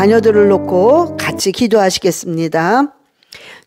자녀들을 놓고 같이 기도하시겠습니다.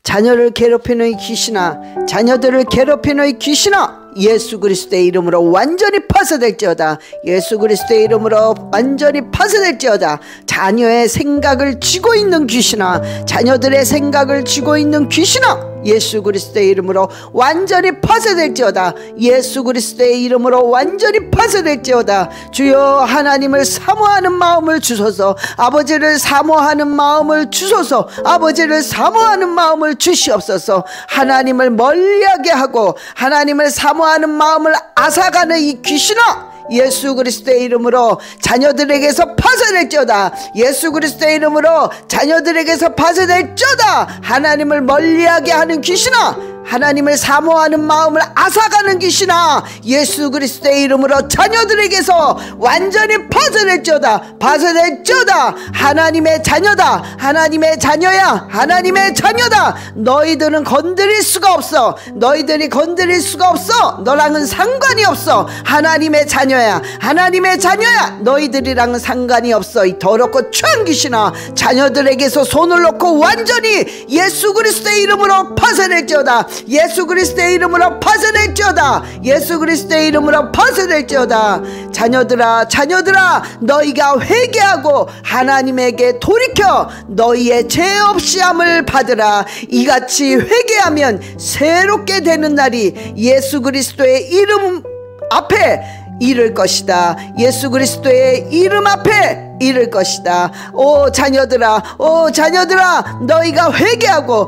자녀를 괴롭히는 귀신아, 자녀들을 괴롭히는 귀신아, 예수 그리스도의 이름으로 완전히 파쇄될지어다. 예수 그리스도의 이름으로 완전히 파쇄될지어다. 자녀의 생각을 쥐고 있는 귀신아, 자녀들의 생각을 쥐고 있는 귀신아, 예수 그리스도의 이름으로 완전히 파쇄될지어다. 예수 그리스도의 이름으로 완전히 파쇄될지어다. 주여, 하나님을 사모하는 마음을 주소서. 아버지를 사모하는 마음을 주소서. 아버지를 사모하는 마음을 주시옵소서. 하나님을 멀리하게 하고 하나님을 사모하는 마음을 앗아가는 이 귀신아, 예수 그리스도의 이름으로 자녀들에게서 파쇄될지어다. 예수 그리스도의 이름으로 자녀들에게서 파쇄될지어다. 하나님을 멀리하게 하는 귀신아, 하나님을 사모하는 마음을 앗아가는 귀신아, 예수 그리스도의 이름으로 자녀들에게서 완전히 파쇄될지어다. 파쇄될지어다. 하나님의 자녀다. 하나님의 자녀야. 하나님의 자녀다. 너희들은 건드릴 수가 없어. 너희들이 건드릴 수가 없어. 너랑은 상관이 없어. 하나님의 자녀야. 하나님의 자녀야. 너희들이랑은 상관이 없어. 이 더럽고 추한 귀신아, 자녀들에게서 손을 놓고 완전히 예수 그리스도의 이름으로 파쇄될지어다. 예수 그리스도의 이름으로 파쇄될지어다. 예수 그리스도의 이름으로 파쇄될지어다. 자녀들아, 자녀들아, 너희가 회개하고 하나님에게 돌이켜 너희의 죄 없이함을 받으라. 이같이 회개하면 새롭게 되는 날이 예수 그리스도의 이름 앞에 이를 것이다. 예수 그리스도의 이름 앞에 이를 것이다. 오 자녀들아, 오 자녀들아, 너희가 회개하고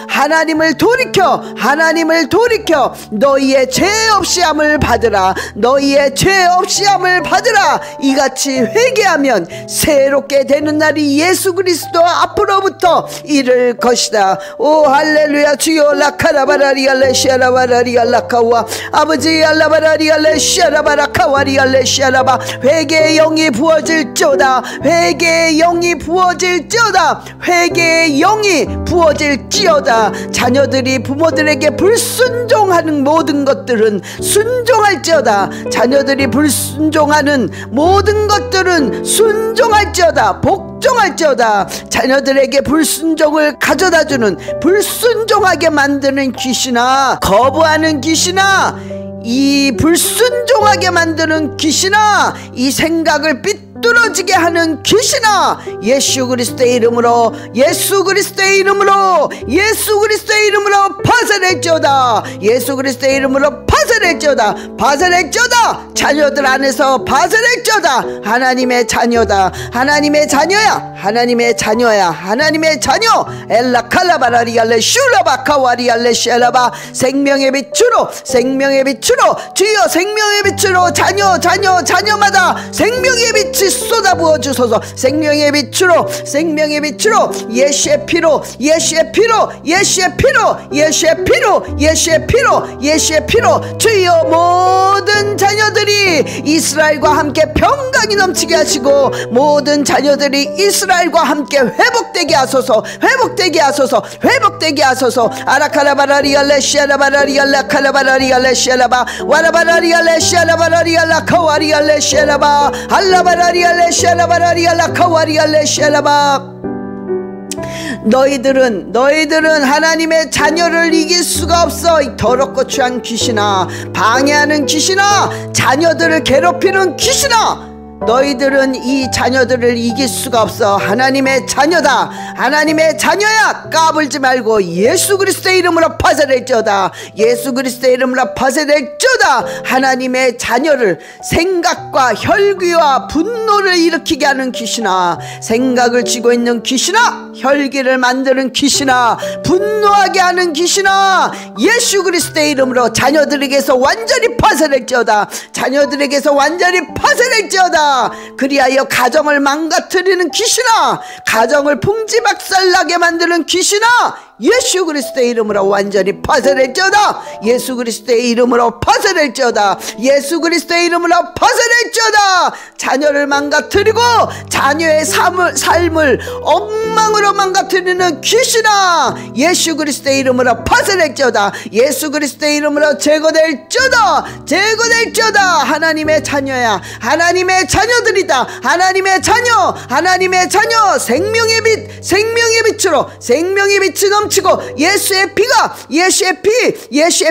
하나님을 돌이켜 하나님을 돌이켜 너희의 죄 없이함을 받으라. 너희의 죄 없이함을 받으라. 이같이 회개하면 새롭게 되는 날이 예수 그리스도 앞으로부터 이를 것이다. 오 할렐루야. 주여 라카라바라리알레시아라바라리알 라카와 아버지 알라바라리알레시아라바라카와리알레시아라바 회개의 영이 부어질지어다. 회개의 영이 부어질지어다. 회개의 영이 부어질지어다. 자녀들이 부모들에게 불순종하는 모든 것들은 순종할지어다. 자녀들이 불순종하는 모든 것들은 순종할지어다. 복종할지어다. 자녀들에게 불순종을 가져다주는, 불순종하게 만드는 귀신아, 거부하는 귀신아, 이 불순종하게 만드는 귀신아, 이 생각을 삐뚤어지게 하는 귀신아, 예수 그리스도의 이름으로, 예수 그리스도의 이름으로, 예수 그리스도의 이름으로 파쇄될지어다. 예수 그리스도의 이름으로 파쇄될지어다. 파쇄될지어다. 자녀들 안에서 파쇄될지어다. 하나님의 자녀다. 하나님의 자녀야. 하나님의 자녀야. 하나님의 자녀. 엘라칼라바라리알레 슈라바카와리알레 시알라바 생명의 빛으로, 생명의 빛으로, 주여 생명의 빛으로 자녀마다 생명의 빛이 쏟아부어 주소서. 생명의 빛으로, 생명의 빛으로, 예수의 피로, 예수의 피로, 예수의 피로, 예수의 피로, 예수의 피로, 예수의 피로. 주여 모든 자녀들이 이스라엘과 함께 평강이 넘치게 하시고 모든 자녀들이 이스라엘과 함께 회복되게 하소서. 회복되게 하소서. 회복되게 하소서. 아라카라바라리알레 시아라바라리알라 칼라바라리알레 시아라바 와라바라리알레 시아라바라리알라 카와리알레 시아라바 알라바라리알레 시아라바라리알라 카와리알레 시아라바. 너희들은 하나님의 자녀를 이길 수가 없어. 이 더럽고 추한 귀신아, 방해하는 귀신아, 자녀들을 괴롭히는 귀신아, 너희들은 이 자녀들을 이길 수가 없어. 하나님의 자녀다. 하나님의 자녀야. 까불지 말고 예수 그리스도의 이름으로 파쇄될지어다. 예수 그리스도의 이름으로 파쇄될지어다. 하나님의 자녀를 생각과 혈기와 분노를 일으키게 하는 귀신아, 생각을 쥐고 있는 귀신아, 혈기를 만드는 귀신아, 분노하게 하는 귀신아, 예수 그리스도의 이름으로 자녀들에게서 완전히 파쇄될지어다. 자녀들에게서 완전히 파쇄될지어다. 그리하여 가정을 망가뜨리는 귀신아, 가정을 풍지박살나게 만드는 귀신아, 예수 그리스도의 이름으로 완전히 파쇄될지어다. 예수 그리스도의 이름으로 파쇄될지어다. 예수 그리스도의 이름으로 파쇄될지어다. 파괴될지어다. 자녀를 망가뜨리고 자녀의 삶을 엉망으로 망가뜨리는 귀신아, 예수 그리스도의 이름으로 파괴될지어다. 예수 그리스도의 이름으로 제거될지어다. 제거될지어다. 하나님의 자녀야, 하나님의 자녀들이다. 하나님의 자녀, 하나님의 자녀, 생명의 빛, 생명의 빛으로, 생명의 빛이 넘치고 예수의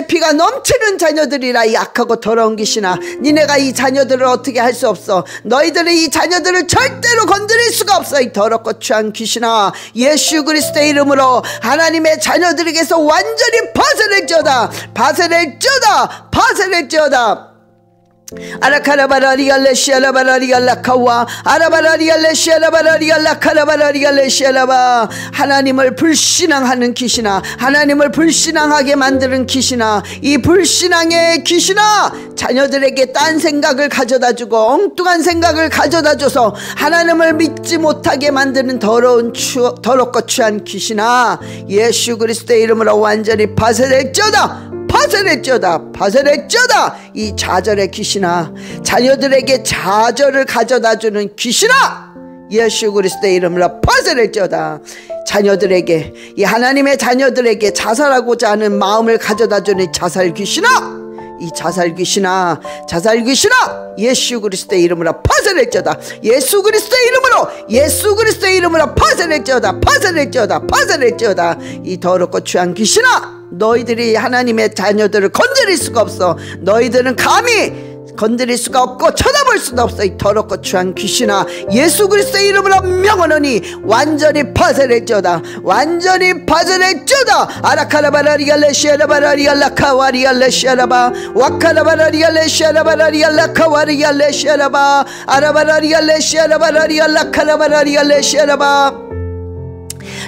피가 넘치는 자녀들이라. 이 악하고 더러운 귀신아, 니네가 이 자녀들을 어떻게 할 수 없어. 너희들은 이 자녀들을 절대로 건드릴 수가 없어. 이 더럽고 추한 귀신아, 예수 그리스도의 이름으로 하나님의 자녀들에게서 완전히 파쇄될지어다. 파쇄될지어다. 파쇄될지어다. 아라카라바라리갈레시아라바라리갈라카와 아라바라리갈레시아라바라리갈라카라바라리갈레시아라바. 하나님을 불신앙하는 귀신아, 하나님을 불신앙하게 만드는 귀신아, 이 불신앙의 귀신아, 자녀들에게 딴 생각을 가져다주고 엉뚱한 생각을 가져다줘서 하나님을 믿지 못하게 만드는 더럽고 추한 귀신아, 예수 그리스도의 이름으로 완전히 파쇄될지어다. 파쇄될지어다. 파쇄될지어다. 이 좌절의 귀신아, 자녀들에게 좌절을 가져다주는 귀신아, 예수 그리스도의 이름으로 파쇄될지어다. 자녀들에게, 이 하나님의 자녀들에게 자살하고자 하는 마음을 가져다주는 자살 귀신아, 이 자살 귀신아, 자살 귀신아, 예수 그리스도의 이름으로 파쇄될지어다. 예수 그리스도의 이름으로, 예수 그리스도의 이름으로 파쇄될지어다. 파쇄될지어다. 파쇄될지어다. 이 더럽고 추한 귀신아, 너희들이 하나님의 자녀들을 건드릴 수가 없어. 너희들은 감히 건드릴 수가 없고 쳐다볼 수도 없어. 이 더럽고 추한 귀신아, 예수 그리스도의 이름으로 명하노니 완전히 파쇄될지어다. 완전히 파쇄될지어다. 아라카라바라리갈레시아라바라리갈라카와리갈레시아라바 와카라바라리갈레시아라바라리갈라카와리갈레시아라바 아라바라리갈레시아라바라리갈라카라바라리갈레시아라바.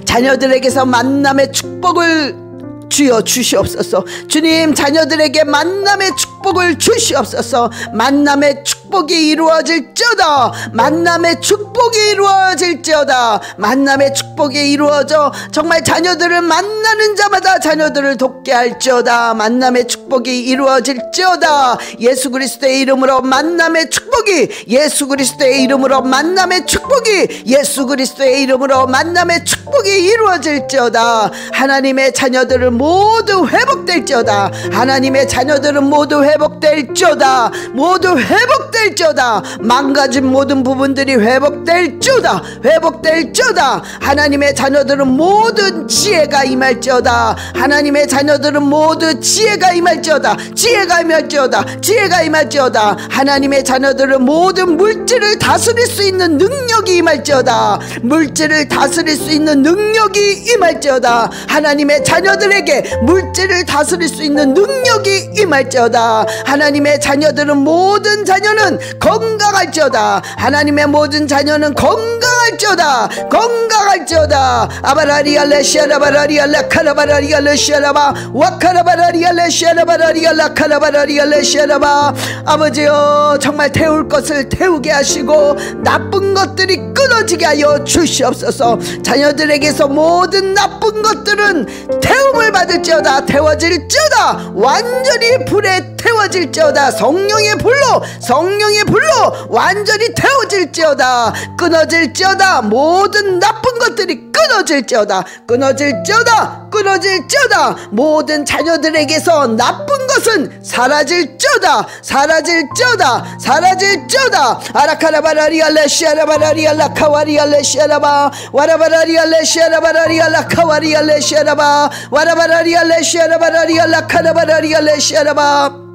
자녀들에게서 만남의 축복을 주여 주시옵소서. 주님, 자녀들에게 만남의 축복을 주시옵소서. 만남의 축복이 이루어질지어다. 만남의 축복이 이루어질지어다. 만남의 축복이 이루어져 정말 자녀들을 만나는 자마다 자녀들을 돕게 할지어다. 만남의 축복이 이루어질지어다. 예수 그리스도의 이름으로 만남의 축복이, 예수 그리스도의 이름으로 만남의 축복이, 예수 그리스도의 이름으로 만남의 축복이 이루어질지어다. 하나님의 자녀들을 모두 회복될지어다. 하나님의 자녀들은 모두 회복될지어다. 모두 회복될지어다. 망가진 모든 부분들이 회복될지어다. 회복될지어다. 하나님의 자녀들은 모든 지혜가 임할지어다. 하나님의 자녀들은 모두 지혜가 임할지어다. 지혜가 임할지어다. 지혜가 임할지어다. 하나님의 자녀들은 모든 물질을 다스릴 수 있는 능력이 임할지어다. 물질을 다스릴 수 있는 능력이 임할지어다. 하나님의 자녀들에게 물질을 다스릴 수 있는 능력이 임할지어다. 하나님의 자녀들은, 모든 자녀는 건강할지어다. 하나님의 모든 자녀는 건강할지어다. 건강할지어다. 아바라리알레시아라바라리알라카라바라리알레시아라바 와카라바라리알레시아라바라리알라카라바라리알레시아라바. 아버지여, 정말 태울 것을 태우게 하시고 나쁜 것들이 끊어지게 하여 주시옵소서. 자녀들에게서 모든 나쁜 것들은 태움을 받을지어다. 태워질지어다. 완전히 불에 태워질지어다. 성령의 불로, 성령의 불로 완전히 태워질지어다. 끊어질지어다. 모든 나쁜 것들이 끊어질지어다. 끊어질지어다. 끊어질지어다. 모든 자녀들에게서 나쁜 것은 사라질지어다. 사라질지어다. 사라질지어다. 아라카라바라리알레시아라바라리알라카와리알레시아라바 와라바라리알레시아라바라리알라카와리알레시아라바 와라바라리알레시아라바라리알라카라바라리알레시아라바.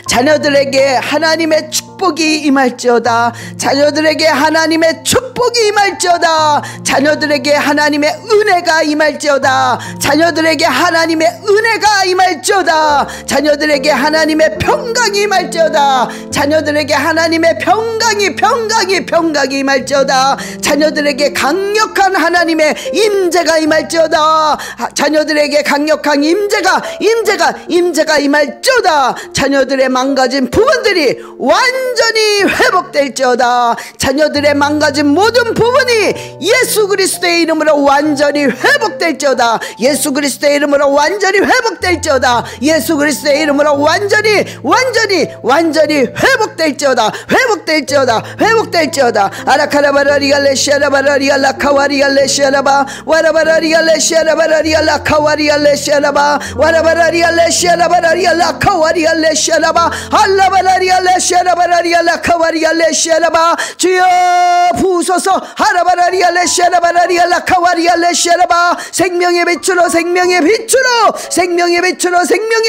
자녀들에게 하나님의 축복이 임할지어다. 자녀들에게 하나님의 축복이 임할지어다. 자녀들에게 하나님의 은혜가 임할지어다. 자녀들에게 하나님의 은혜가 임할지어다. 자녀들에게 하나님의 평강이 임할지어다. 자녀들에게 하나님의 평강이 임할지어다. 자녀들에게 강력한 하나님의 임재가 임할지어다. 자녀들에게 강력한 임재가 임할지어다. 자녀들의 망가진 부분들이 완전히 완전히 회복될지어다. 자녀들의 망가진 모든 부분이 예수 그리스도의 이름으로 완전히 회복될지어다. 예수 그리스도의 이름으로 완전히 회복될지어다. 예수 그리스도의 이름으로 완전히 회복될지어다. 회복될지어다. 아라카라바라리갈레시아라바라리갈라카와리갈레시아라바 와라바라리갈레시아라바라리갈라카와리갈레시아라바 와라바라리갈레시아라바라리갈라카와리갈레시아라바 알라바라리갈레시아라바라리갈라카와리갈레시아라바 주여 부으소서. 하라바라리갈레시아라바라리갈라카와리갈레시아라바 생명의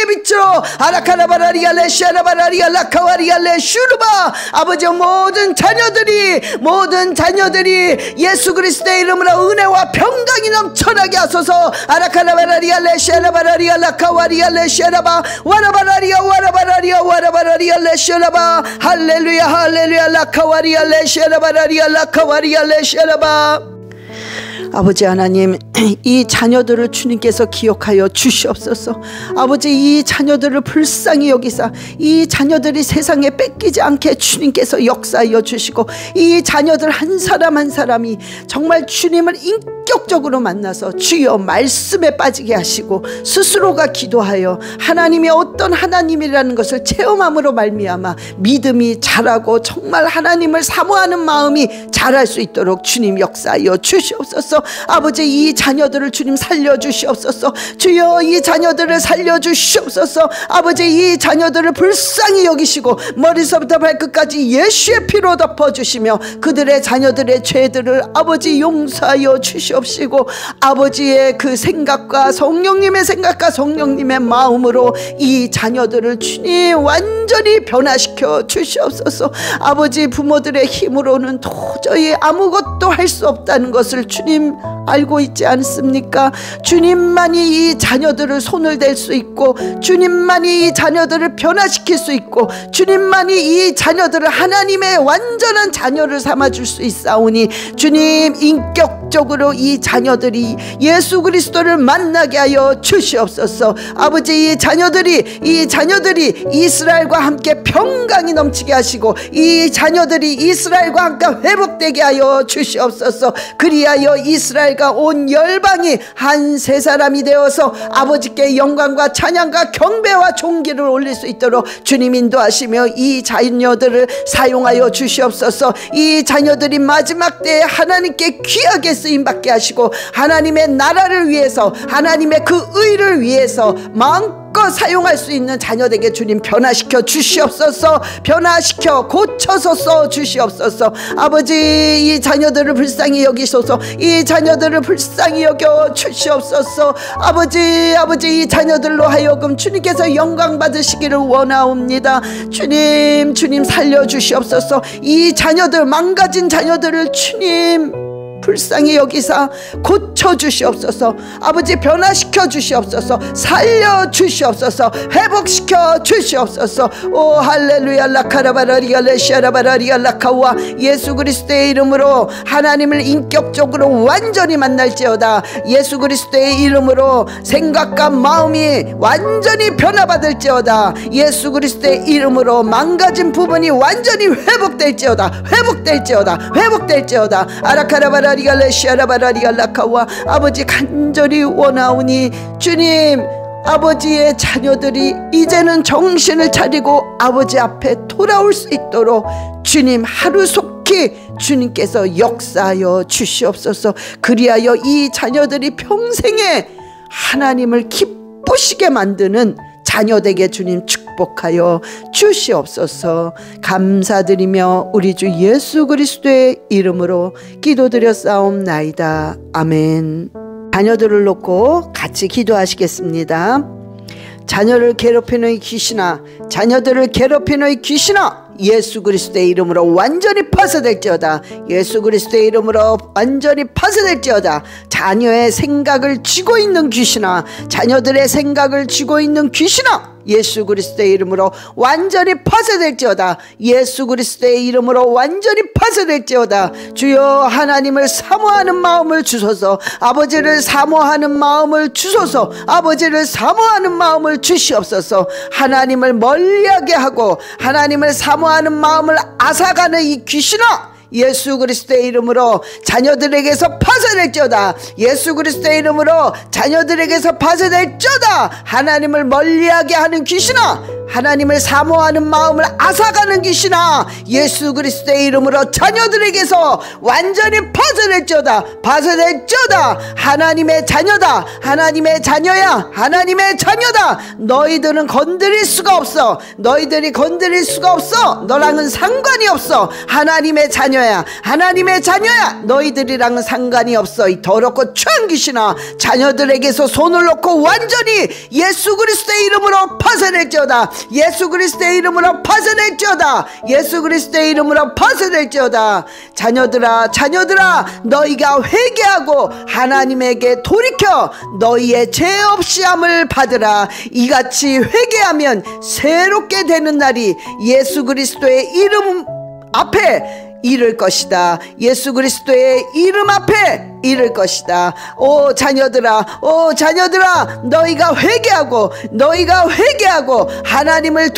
빛으로 아라카라바라리갈레시아라바라리갈라카와리갈레슈르바 아버지 모든 자녀들이 예수 그리스도의 이름으로 은혜와 평강이 넘쳐나게 하소서. 아라카라바라리갈레시아라바라리갈라카와리갈레시아라바 와라바라리갈레시아라바 할렐루야 라카와리갈레시아라바라리갈라카와리갈레시아라바. 아버지 하나님, 이 자녀들을 주님께서 기억하여 주시옵소서. 아버지 이 자녀들을 불쌍히 여기사 이 자녀들이 세상에 뺏기지 않게 주님께서 역사하여 주시고 이 자녀들 한 사람 한 사람이 정말 주님을 인격적으로 만나서 주여 말씀에 빠지게 하시고 스스로가 기도하여 하나님이 어떤 하나님이라는 것을 체험함으로 말미암아 믿음이 자라고 정말 하나님을 사모하는 마음이 자랄 수 있도록 주님 역사하여 주시옵소서. 아버지 이 자녀들을 주님 살려주시옵소서. 주여 이 자녀들을 살려주시옵소서. 아버지 이 자녀들을 불쌍히 여기시고 머리서부터 발끝까지 예수의 피로 덮어주시며 그들의 자녀들의 죄들을 아버지 용서하여 주시옵시고 아버지의 그 생각과 성령님의 생각과 성령님의 마음으로 이 자녀들을 주님 완전히 변화시켜 주시옵소서. 아버지 부모들의 힘으로는 도저히 아무것도 할 수 없다는 것을 주님 알고 있지 않습니까? 주님만이 이 자녀들을 손을 댈 수 있고 주님만이 이 자녀들을 변화시킬 수 있고 주님만이 이 자녀들을 하나님의 완전한 자녀를 삼아줄 수 있사오니 주님 인격적으로 이 자녀들이 예수 그리스도를 만나게 하여 주시옵소서. 아버지 이 자녀들이 이스라엘과 함께 평강이 넘치게 하시고 이 자녀들이 이스라엘과 함께 회복되게 하여 주시옵소서. 그리하여 이스라엘과 온 열방이 한 세 사람이 되어서 아버지께 영광과 찬양과 경배와 존귀를 올릴 수 있도록 주님 인도하시며 이 자녀들을 사용하여 주시옵소서. 이 자녀들이 마지막 때에 하나님께 귀하게 쓰임받게 하시고 하나님의 나라를 위해서 하나님의 그 의를 위해서 마음껏 사용할 수 있는 자녀에게 주님 변화시켜 주시옵소서. 변화시켜 고쳐서 써 주시옵소서. 아버지 이 자녀들을 불쌍히 여기소서. 이 자녀들을 불쌍히 여겨 주시옵소서. 아버지 이 자녀들로 하여금 주님께서 영광 받으시기를 원하옵니다. 주님 살려주시옵소서. 이 자녀들 망가진 자녀들을 주님 불쌍히 여기사 고쳐주시옵소서. 아버지 변화시켜 주시옵소서. 살려주시옵소서. 회복시켜 주시옵소서. 오 할렐루야 라카라바라리갈레시아라바라리갈라카와 예수 그리스도의 이름으로 하나님을 인격적으로 완전히 만날지어다. 예수 그리스도의 이름으로 생각과 마음이 완전히 변화받을지어다. 예수 그리스도의 이름으로 망가진 부분이 완전히 회복될지어다. 아라카라바라 리갈레시아라바라리갈라카와 아버지 간절히 원하오니 주님 아버지의 자녀들이 이제는 정신을 차리고 아버지 앞에 돌아올 수 있도록 주님 하루속히 주님께서 역사하여 주시옵소서. 그리하여 이 자녀들이 평생에 하나님을 기쁘시게 만드는 자녀되게 주님 축복하여 주시옵소서. 감사드리며 우리 주 예수 그리스도의 이름으로 기도드렸사옵나이다. 아멘. 자녀들을 놓고 같이 기도하시겠습니다. 자녀를 괴롭히는 귀신아, 자녀들을 괴롭히는 귀신아, 예수 그리스도의 이름으로 완전히 파쇄될지어다. 예수 그리스도의 이름으로 완전히 파쇄될지어다. 자녀의 생각을 쥐고 있는 귀신아, 자녀들의 생각을 쥐고 있는 귀신아, 예수 그리스도의 이름으로 완전히 파쇄될지어다. 예수 그리스도의 이름으로 완전히 파쇄될지어다. 주여 하나님을 사모하는 마음을 주소서. 아버지를 사모하는 마음을 주소서. 아버지를 사모하는 마음을 주시옵소서. 하나님을 멀리하게 하고 하나님을 사모하는 마음을 앗아가는 이 귀신아, 예수 그리스도의 이름으로 자녀들에게서 파쇄될지어다. 예수 그리스도의 이름으로 자녀들에게서 파쇄될지어다. 하나님을 멀리하게 하는 귀신아, 하나님을 사모하는 마음을 앗아가는 귀신아, 예수 그리스도의 이름으로 자녀들에게서 완전히 파쇄될지어다. 파쇄될지어다. 하나님의 자녀다. 하나님의 자녀야. 하나님의 자녀다. 너희들은 건드릴 수가 없어. 너희들이 건드릴 수가 없어. 너랑은 상관이 없어. 하나님의 자녀야. 하나님의 자녀야. 너희들이랑은 상관이 없어. 이 더럽고 추한 귀신아, 자녀들에게서 손을 놓고 완전히 예수 그리스도의 이름으로 파쇄될지어다. 예수 그리스도의 이름으로 파쇄될지어다. 예수 그리스도의 이름으로 파쇄될지어다. 자녀들아, 자녀들아, 너희가 회개하고 하나님에게 돌이켜 너희의 죄 없이함을 받으라. 이같이 회개하면 새롭게 되는 날이 예수 그리스도의 이름 앞에 이를 것이다. 예수 그리스도의 이름 앞에 이를 것이다. 오 자녀들아, 오 자녀들아, 너희가 회개하고 하나님을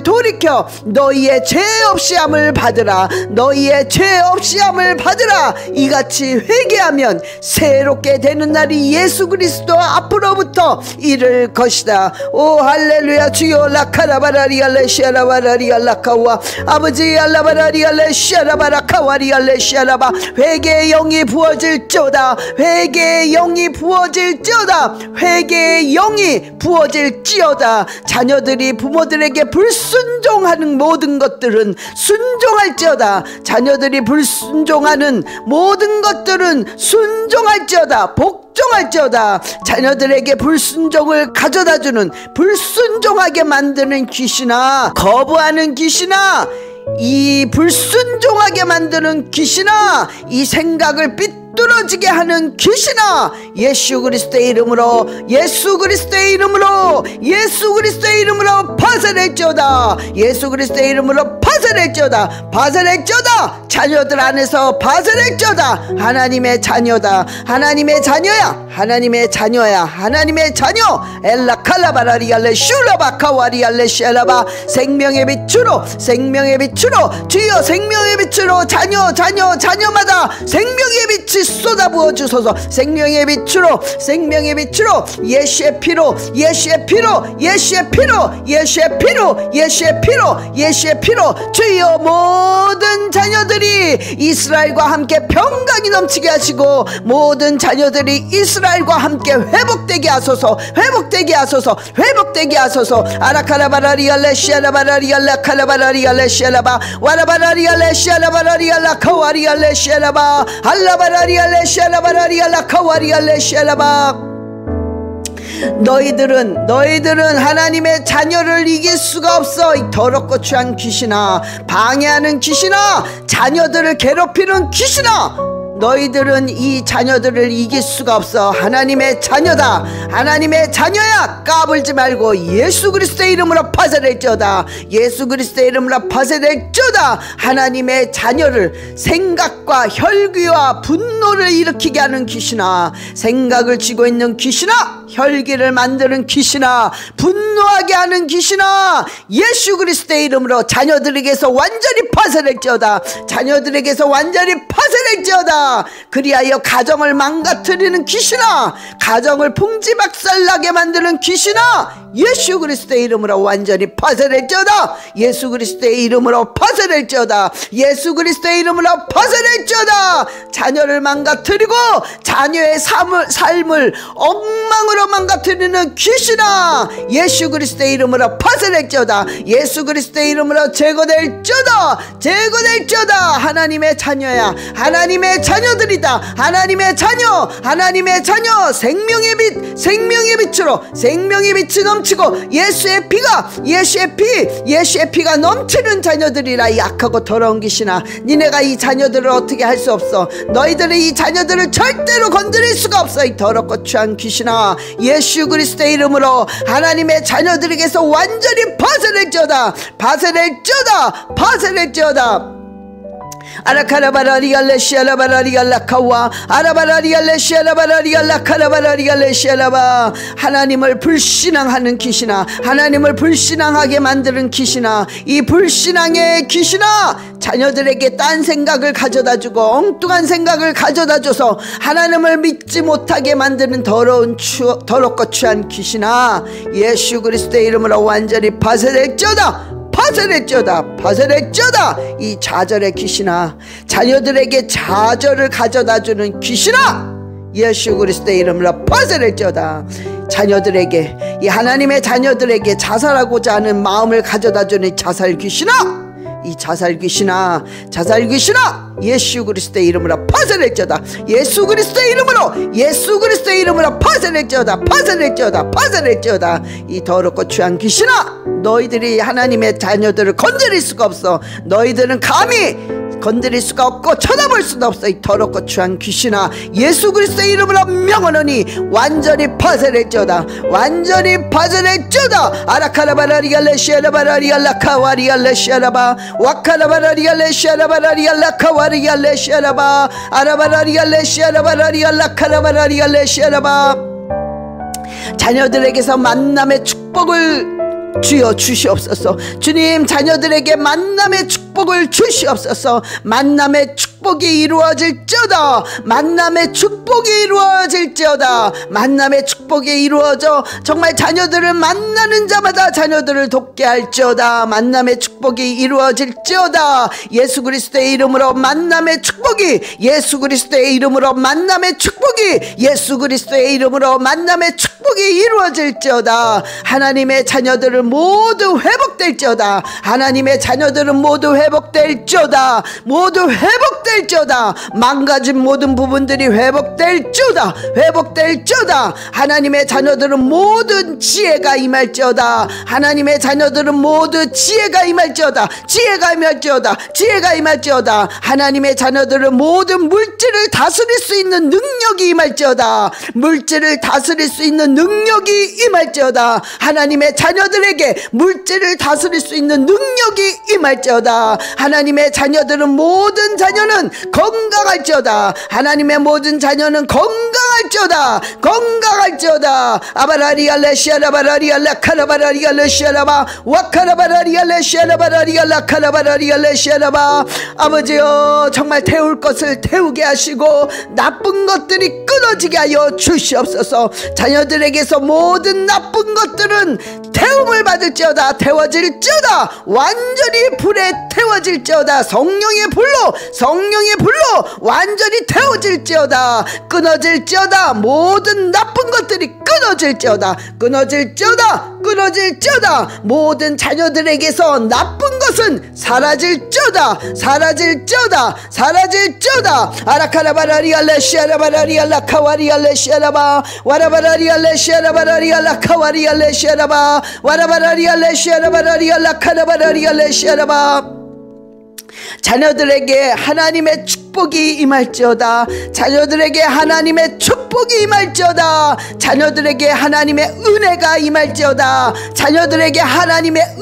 돌이켜 너희의 죄 없이함을 받으라. 너희의 죄 없이함을 받으라. 이같이 회개하면 새롭게 되는 날이 예수 그리스도 앞으로부터 이를 것이다. 오 할렐루야. 주여 라카라바라리 알레시아라바라리 알라카와 아버지 알라바라리 알레시아라바라카와리 알레시아라바. 회개의 영이 부어질지어다. 회개의 영이 부어질지어다. 회개의 영이 부어질지어다. 자녀들이 부모들에게 불순종하는 모든 것들은 순종할지어다. 자녀들이 불순종하는 모든 것들은 순종할지어다. 복종할지어다. 자녀들에게 불순종을 가져다주는, 불순종하게 만드는 귀신아, 거부하는 귀신아, 이 불순종하게 만드는 귀신아, 이 생각을 삐뚤어지게 하는 귀신아, 예수 그리스도의 이름으로 예수 그리스도의 이름으로 예수 그리스도의 이름으로 파쇄될지어다. 예수 그리스도의 이름으로 파쇄될지어다. 파쇄될지어다. 자녀들 안에서 파쇄될지어다. 하나님의 자녀다. 하나님의 자녀야. 하나님의 자녀야. 하나님의 자녀. 엘라 칼라바라리 알레 슈라바카와리 알레 시알라바. 생명의 빛으로, 생명의 빛으로, 주여 생명의 빛으로 자녀마다 생명의 빛이 쏟아부어 주소서. 생명의 빛으로, 생명의 빛으로, 예수의 피로, 예수의 피로, 예수의 피로, 예수의 피로, 예수의 피로, 예수의 피로. 주여 모든 자녀들이 이스라엘과 함께 평강이 넘치게 하시고 모든 자녀들이 이스라엘과 함께 회복되게 하소서. 회복되게 하소서. 회복되게 하소서. 아라카라바라리 알레시아라바라리 알라카라바라리 알레시아라바 와라바라리 알레시아라바라리 알라카와리 알레시아라바 알라바라리 알레시아라바라리 알라카와리 알레시아라바. 너희들은 하나님의 자녀를 이길 수가 없어. 이 더럽고 추한 귀신아, 방해하는 귀신아, 자녀들을 괴롭히는 귀신아, 너희들은 이 자녀들을 이길 수가 없어. 하나님의 자녀다. 하나님의 자녀야. 까불지 말고 예수 그리스도의 이름으로 파쇄될지어다. 예수 그리스도의 이름으로 파쇄될지어다. 하나님의 자녀를 생각과 혈기와 분노를 일으키게 하는 귀신아, 생각을 쥐고 있는 귀신아, 혈기를 만드는 귀신아, 분노하게 하는 귀신아, 예수 그리스도의 이름으로 자녀들에게서 완전히 파쇄될지어다. 자녀들에게서 완전히 파쇄될지어다. 그리하여 가정을 망가뜨리는 귀신아, 가정을 풍지박살나게 만드는 귀신아, 예수 그리스도의 이름으로 완전히 파쇄될지어다. 예수 그리스도의 이름으로 파쇄될지어다. 예수 그리스도의 이름으로 파쇄될지어다. 자녀를 망가뜨리고 자녀의 삶을 엉망으로 망가뜨리는 귀신아, 예수 그리스도의 이름으로 파쇄될지어다. 예수 그리스도의 이름으로 제거될지어다. 제거될지어다. 하나님의 자녀야. 하나님 하나님의 자녀들이다. 하나님의 자녀, 하나님의 자녀, 생명의 빛, 생명의 빛으로, 생명의 빛이 넘치고 예수의 피가 넘치는 자녀들이라. 약하고 더러운 귀신아, 니네가 이 자녀들을 어떻게 할 수 없어. 너희들이 이 자녀들을 절대로 건드릴 수가 없어. 이 더럽고 추한 귀신아, 예수 그리스도의 이름으로 하나님의 자녀들에게서 완전히 파쇄될지어다. 파쇄될지어다. 아라카라바라리알레시아라바라리알라카와 아라바라리알레시아라바라리알라카라바라리알레시아라바. 하나님을 불신앙하는 귀신아, 하나님을 불신앙하게 만드는 귀신아, 이 불신앙의 귀신아, 자녀들에게 딴 생각을 가져다주고 엉뚱한 생각을 가져다줘서 하나님을 믿지 못하게 만드는 더럽고 추한 귀신아, 예수 그리스도의 이름으로 완전히 파쇄될지어다. 이 좌절의 귀신아, 자녀들에게 좌절을 가져다주는 귀신아, 예수 그리스도의 이름으로 파쇄될지어다. 자녀들에게, 이 하나님의 자녀들에게 자살하고자 하는 마음을 가져다주는 자살 귀신아, 이 자살 귀신아, 예수 그리스도의 이름으로 파쇄될지어다. 예수 그리스도의 이름으로 파쇄될지어다. 이 더럽고 추한 귀신아, 너희들이 하나님의 자녀들을 건드릴 수가 없어. 너희들은 감히 건드릴 수가 없고 쳐다볼 수도 없어. 이 더럽고 추한 귀신아, 예수 그리스도의 이름으로 명하노니 완전히 파쇄될지어다. 아라카라바라리알레시아라바라리알라카와리알레시아라바 와카라바라리알레시아라바라리알라카와리알레시아라바 아라바라리알레시아라바라리알라카라바라리알레시아라바. 자녀들에게서 만남의 축복을 주여 주시옵소서. 주님, 자녀들에게 만남의 축복을 주시옵소서. 만남의 축복이 이루어질지어다. 만남의 축복이 이루어져 정말 자녀들을 만나는 자마다 자녀들을 돕게 할지어다. 만남의 축복이 이루어질지어다. 예수 그리스도의 이름으로 만남의 축복이 이루어질지어다. 하나님의 자녀들을 모두 회복될지어다. 망가진 모든 부분들이 회복될지어다. 하나님의 자녀들은 모든 지혜가 임할지어다. 하나님의 자녀들은 모든 물질을 다스릴 수 있는 능력이 임할지어다. 하나님의 자녀들에게 물질을 다스릴 수 있는 능력이 임할지어다. 하나님의 자녀들은 모든 자녀는 건강할지어다. 아바라리알레시아라바라리알라카라바라리알레시아라바 와카라바라리알레시아라바라리알라카라바라리알레시아라바. 아버지여, 정말 태울 것을 태우게 하시고 나쁜 것들이 끊어지게 하여 주시옵소서. 자녀들에게서 모든 나쁜 것들은 태움을 받을지어다. 완전히 불에 태워질지어다. 성령의 불로 완전히 태워질지어다. 끊어질지어다. 모든 나쁜 것들이 끊어질지어다. 모든 자녀들에게서 나쁜 것은 사라질지어다. 아라카라바라리알레시아라바라리알라카와리알레시아라바 와라바라리알레시아라바라리알라카와리알레시아라바 와라바라리알레시아라바라리알라카라바라리알레시아라바. 자녀들에게 하나님의 축복이 임할지어다. 자녀들에게 하나님의 은혜가 임할지어다. 자녀들에게 하나님의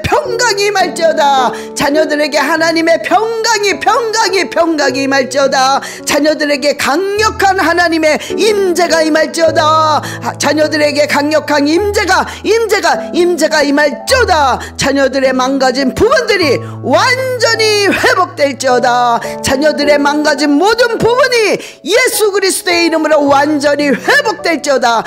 평강이 임할지어다. 자녀들에게 강력한 하나님의 임재가 임할지어다. 자녀들의 망가진 부분들이 완전히 회복될지어다. 자녀들의 망가진 모든 부분이 예수 그리스도의 이름으로 완전히 회복될지어다.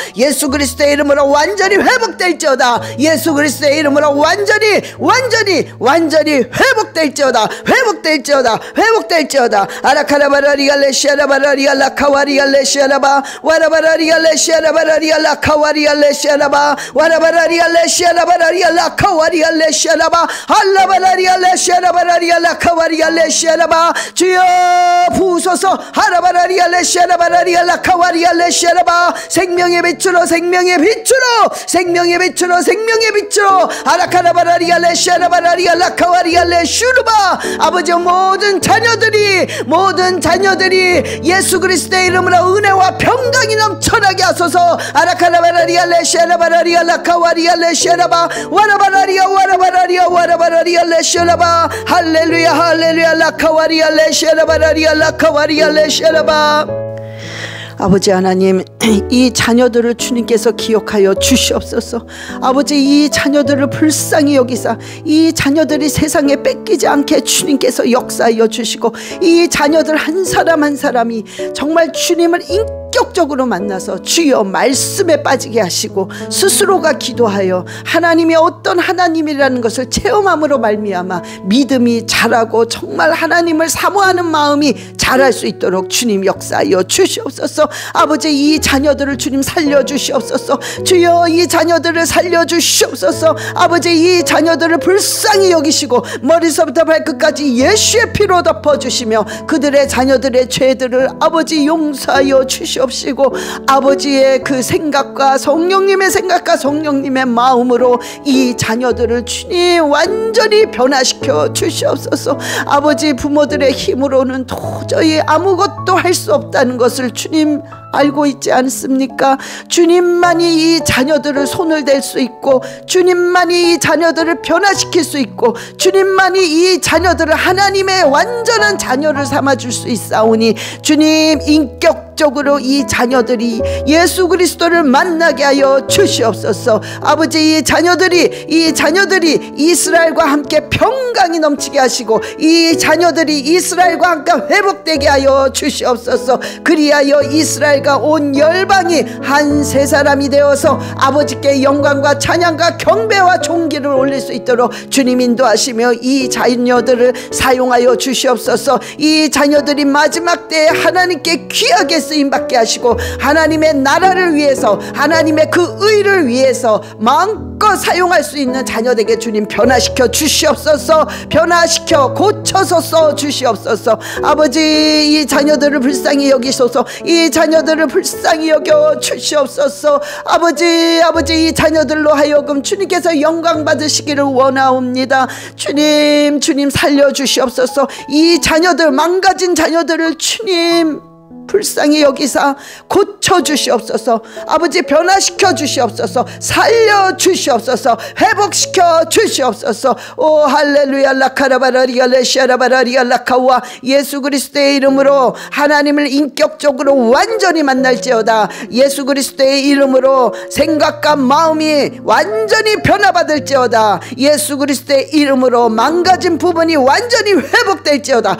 회복될지어다. 아라카라바라리알레시아라바라리알라카와리알레시아라바 와라바라리알레시아라바라리알라카와리알레시아라바 와라바라리알레시아라바라리알라카와리알레시아라바 알라바라리알레시아라바라 하라바라리알라카와리알레시아라바 주여 부으소서. 하라바라리알레시아라바라리알라카와리알레시아라바 생명의 빛으로 생명의 빛으로 생명의 빛으로 생명의 빛으로 아라카라바라리알레시아라바라리알라카와리알레슈르바 아버지 모든 자녀들이 예수 그리스도의 이름으로 은혜와 평강이 넘쳐나게 하소서. 아라카라바라리알레시아라바라리알라카와리알레시아라바 와라바라리알레시아라바 할렐루야 할렐루야 라카와리알레시아라바라리알라카와리알레시아라바. 아버지 하나님, 이 자녀들을 주님께서 기억하여 주시옵소서. 아버지 이 자녀들을 불쌍히 여기사 이 자녀들이 세상에 뺏기지 않게 주님께서 역사하여 주시고 이 자녀들 한 사람 한 사람이 정말 주님을 인격적으로 만나서 주여 말씀에 빠지게 하시고 스스로가 기도하여 하나님이 어떤 하나님이라는 것을 체험함으로 말미암아 믿음이 자라고 정말 하나님을 사모하는 마음이 자랄 수 있도록 주님 역사하여 주시옵소서. 아버지 이 자녀들을 주님 살려주시옵소서. 주여 이 자녀들을 살려주시옵소서. 아버지 이 자녀들을 불쌍히 여기시고 머리서부터 발끝까지 예수의 피로 덮어주시며 그들의 자녀들의 죄들을 아버지 용서하여 주시옵시고 아버지의 그 생각과 성령님의 생각과 성령님의 마음으로 이 자녀들을 주님 완전히 변화시켜 주시옵소서. 아버지 부모들의 힘으로는 도저히 아무것도 할 수 없다는 것을 주님 알고 있지 않습니까? 주님만이 이 자녀들을 손을 댈 수 있고 주님만이 이 자녀들을 변화시킬 수 있고 주님만이 이 자녀들을 하나님의 완전한 자녀를 삼아줄 수 있사오니 주님 인격적으로 이 자녀들이 예수 그리스도를 만나게 하여 주시옵소서. 아버지 이 자녀들이 이스라엘과 함께 평강이 넘치게 하시고 이 자녀들이 이스라엘과 함께 회복되게 하여 주시옵소서. 그리하여 이스라엘 온 열방이 한 세 사람이 되어서 아버지께 영광과 찬양과 경배와 존귀를 올릴 수 있도록 주님 인도하시며 이 자녀들을 사용하여 주시옵소서. 이 자녀들이 마지막 때에 하나님께 귀하게 쓰임받게 하시고 하나님의 나라를 위해서 하나님의 그 의를 위해서 마음껏 사용할 수 있는 자녀에게 주님 변화시켜 주시옵소서. 변화시켜 고쳐서 써 주시옵소서. 아버지 이 자녀들을 불쌍히 여기소서. 이 자녀들을 불쌍히 여겨 주시옵소서. 아버지 이 자녀들로 하여금 주님께서 영광 받으시기를 원하옵니다. 주님 살려주시옵소서. 이 자녀들 망가진 자녀들을 주님 불쌍히 여기사 고쳐주시옵소서. 아버지 변화시켜 주시옵소서. 살려주시옵소서. 회복시켜 주시옵소서. 오 할렐루야 라카라바라리알레시아라바라리알라카와 예수 그리스도의 이름으로 하나님을 인격적으로 완전히 만날지어다. 예수 그리스도의 이름으로 생각과 마음이 완전히 변화받을지어다. 예수 그리스도의 이름으로 망가진 부분이 완전히 회복될지어다.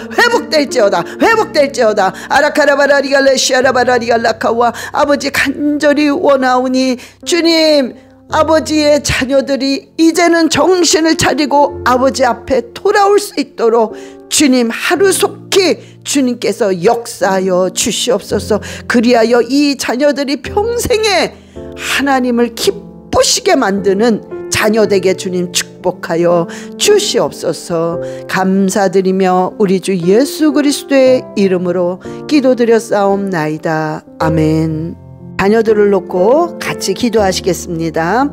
아라카라바라 리알레시아라바라리알라카와 아버지 간절히 원하오니 주님 아버지의 자녀들이 이제는 정신을 차리고 아버지 앞에 돌아올 수 있도록 주님 하루속히 주님께서 역사하여 주시옵소서. 그리하여 이 자녀들이 평생에 하나님을 기쁘시게 만드는 자녀되게 주님 축복하여 주시옵소서. 감사드리며 우리 주 예수 그리스도의 이름으로 기도드렸사옵나이다. 아멘. 자녀들을 놓고 같이 기도하시겠습니다.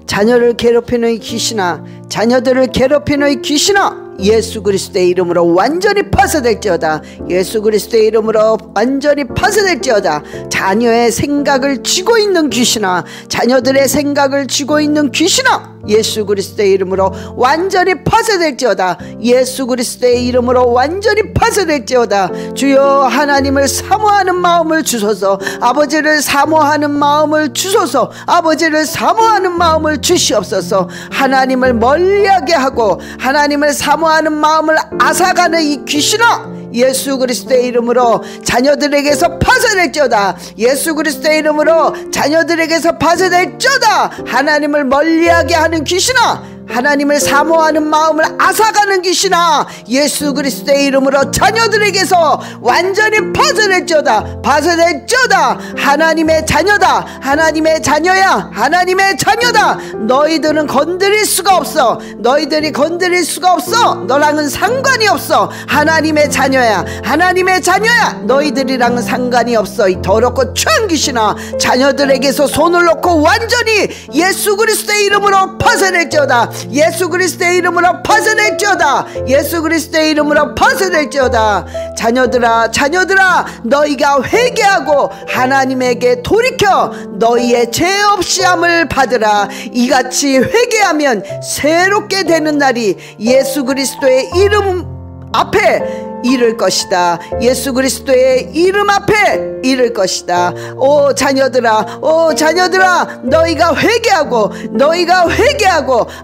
자녀를 괴롭히는 귀신아, 자녀들을 괴롭히는 귀신아, 예수 그리스도의 이름으로 완전히 파쇄될지어다. 예수 그리스도의 이름으로 완전히 파쇄될지어다. 자녀의 생각을 쥐고 있는 귀신아, 자녀들의 생각을 쥐고 있는 귀신아, 예수 그리스도의 이름으로 완전히 파쇄될지어다. 예수 그리스도의 이름으로 완전히 파쇄될지어다. 주여 하나님을 사모하는 마음을 주소서. 아버지를 사모하는 마음을 주소서. 아버지를 사모하는 마음을 주시옵소서. 하나님을 멀리하게 하고 하나님을 사모하는 마음을 앗아가는 이 귀신아, 예수 그리스도의 이름으로 자녀들에게서 파쇄될지어다. 예수 그리스도의 이름으로 자녀들에게서 파쇄될지어다. 하나님을 멀리하게 하는 귀신아, 하나님을 사모하는 마음을 앗아가는 귀신아, 예수 그리스도의 이름으로 자녀들에게서 완전히 벗어낼지어다. 벗어낼지어다. 하나님의 자녀다. 하나님의 자녀야. 하나님의 자녀다. 너희들은 건드릴 수가 없어. 너희들이 건드릴 수가 없어. 너랑은 상관이 없어. 하나님의 자녀야. 하나님의 자녀야. 너희들이랑은 상관이 없어. 이 더럽고 추한 귀신아, 자녀들에게서 손을 놓고 완전히 예수 그리스도의 이름으로 벗어낼지어다. 예수 그리스도의 이름으로 벗어낼지어다. 예수 그리스도의 이름으로 벗어낼지어다. 자녀들아, 자녀들아, 너희가 회개하고 하나님에게 돌이켜 너희의 죄 없이함을 받으라. 이같이 회개하면 새롭게 되는 날이 예수 그리스도의 이름 앞에 이를 것이다. 예수 그리스도의 이름 앞에 이를 것이다. 오 자녀들아, 오 자녀들아, 너희가 회개하고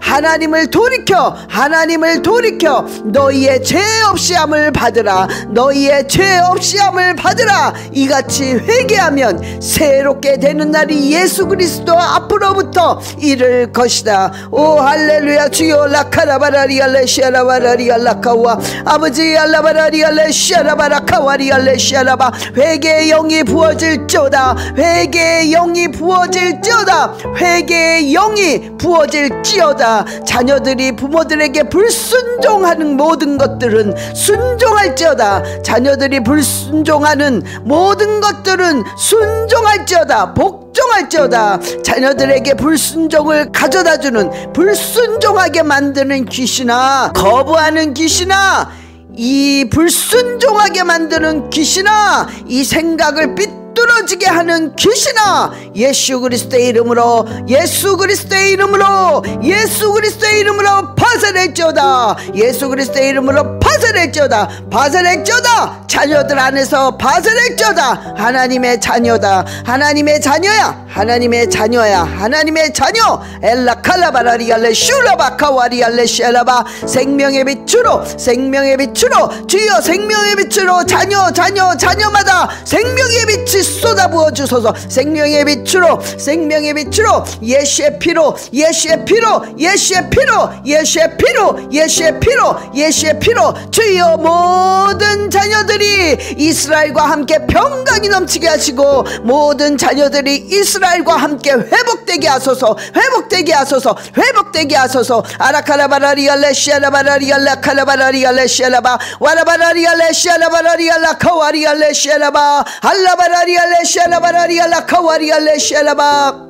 하나님을 돌이켜, 하나님을 돌이켜 너희의 죄 없이함을 받으라. 너희의 죄 없이함을 받으라. 이같이 회개하면 새롭게 되는 날이 예수 그리스도 앞으로부터 이를 것이다. 오 할렐루야. 주여 라카라바라리 알레시아라바라리 알라카와 아버지 알라바라 샤라바라카와리알레샤라바. 회개의 영이 부어질지어다. 회개의 영이 부어질지어다. 회개의 영이 부어질지어다. 자녀들이 부모들에게 불순종하는 모든 것들은 순종할지어다. 자녀들이 불순종하는 모든 것들은 순종할지어다. 복종할지어다. 자녀들에게 불순종을 가져다주는, 불순종하게 만드는 귀신아, 거부하는 귀신아, 이 불순종하게 만드는 귀신아, 이 생각을 삐뚤어지게 하는 귀신아, 예수 그리스도의 이름으로, 예수 그리스도의 이름으로, 예수 그리스도의 이름으로 벗어낼지어다. 예수 그리스도의 이름으로 벗어낼지어다. 벗어낼지어다. 자녀들 안에서 벗어낼지어다. 하나님의 자녀다. 하나님의 자녀야. 하나님의 자녀야. 하나님의 자녀. 엘라칼라바라리알레 슈라바카와리알레 샤라바. 생명의 빛으로, 생명의 빛으로, 주여 생명의 빛으로 자녀마다 생명의 빛이 쏟아부어 주소서. 생명의 빛으로, 생명의 빛으로, 예수의 피로, 예수의 피로, 예수의 피로, 예수의 피로, 예수의 피로, 예수의 피로. 주여 모든 자녀들이 이스라엘과 함께 평강이 넘치게 하시고, 모든 자녀들이 이스라엘과 함께 회복되게 하소서. 회복되게 하소서. 회복되게 하소서. 아라카라바라리알레 시아라바라리알라 카라바라리알레 시아라바 와라바라리알레 시아라바라리알라 카와리알레 시아라바 알라바라리알레 시아라바라리알라 카와리알레 시아라바.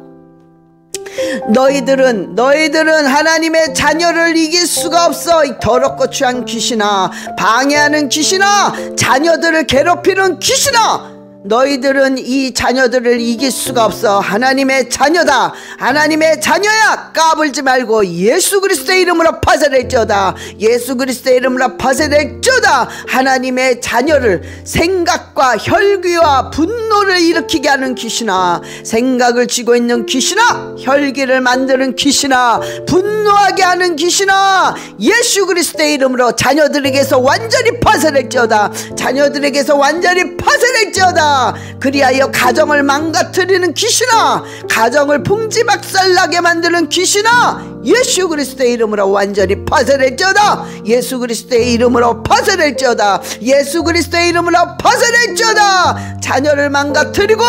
너희들은 하나님의 자녀를 이길 수가 없어. 이 더럽고 추한 귀신아, 방해하는 귀신아, 자녀들을 괴롭히는 귀신아, 너희들은 이 자녀들을 이길 수가 없어. 하나님의 자녀다. 하나님의 자녀야. 까불지 말고 예수 그리스도의 이름으로 파쇄될지어다. 예수 그리스도의 이름으로 파쇄될지어다. 하나님의 자녀를 생각과 혈기와 분노를 일으키게 하는 귀신아, 생각을 쥐고 있는 귀신아, 혈기를 만드는 귀신아, 분노하게 하는 귀신아, 예수 그리스도의 이름으로 자녀들에게서 완전히 파쇄될지어다. 자녀들에게서 완전히 파쇄될지어다. 그리하여 가정을 망가뜨리는 귀신아, 가정을 풍지박살나게 만드는 귀신아, 예수 그리스도의 이름으로 완전히 파쇄될지어다. 예수 그리스도의 이름으로 파쇄될지어다. 예수 그리스도의 이름으로 파쇄될지어다. 자녀를 망가뜨리고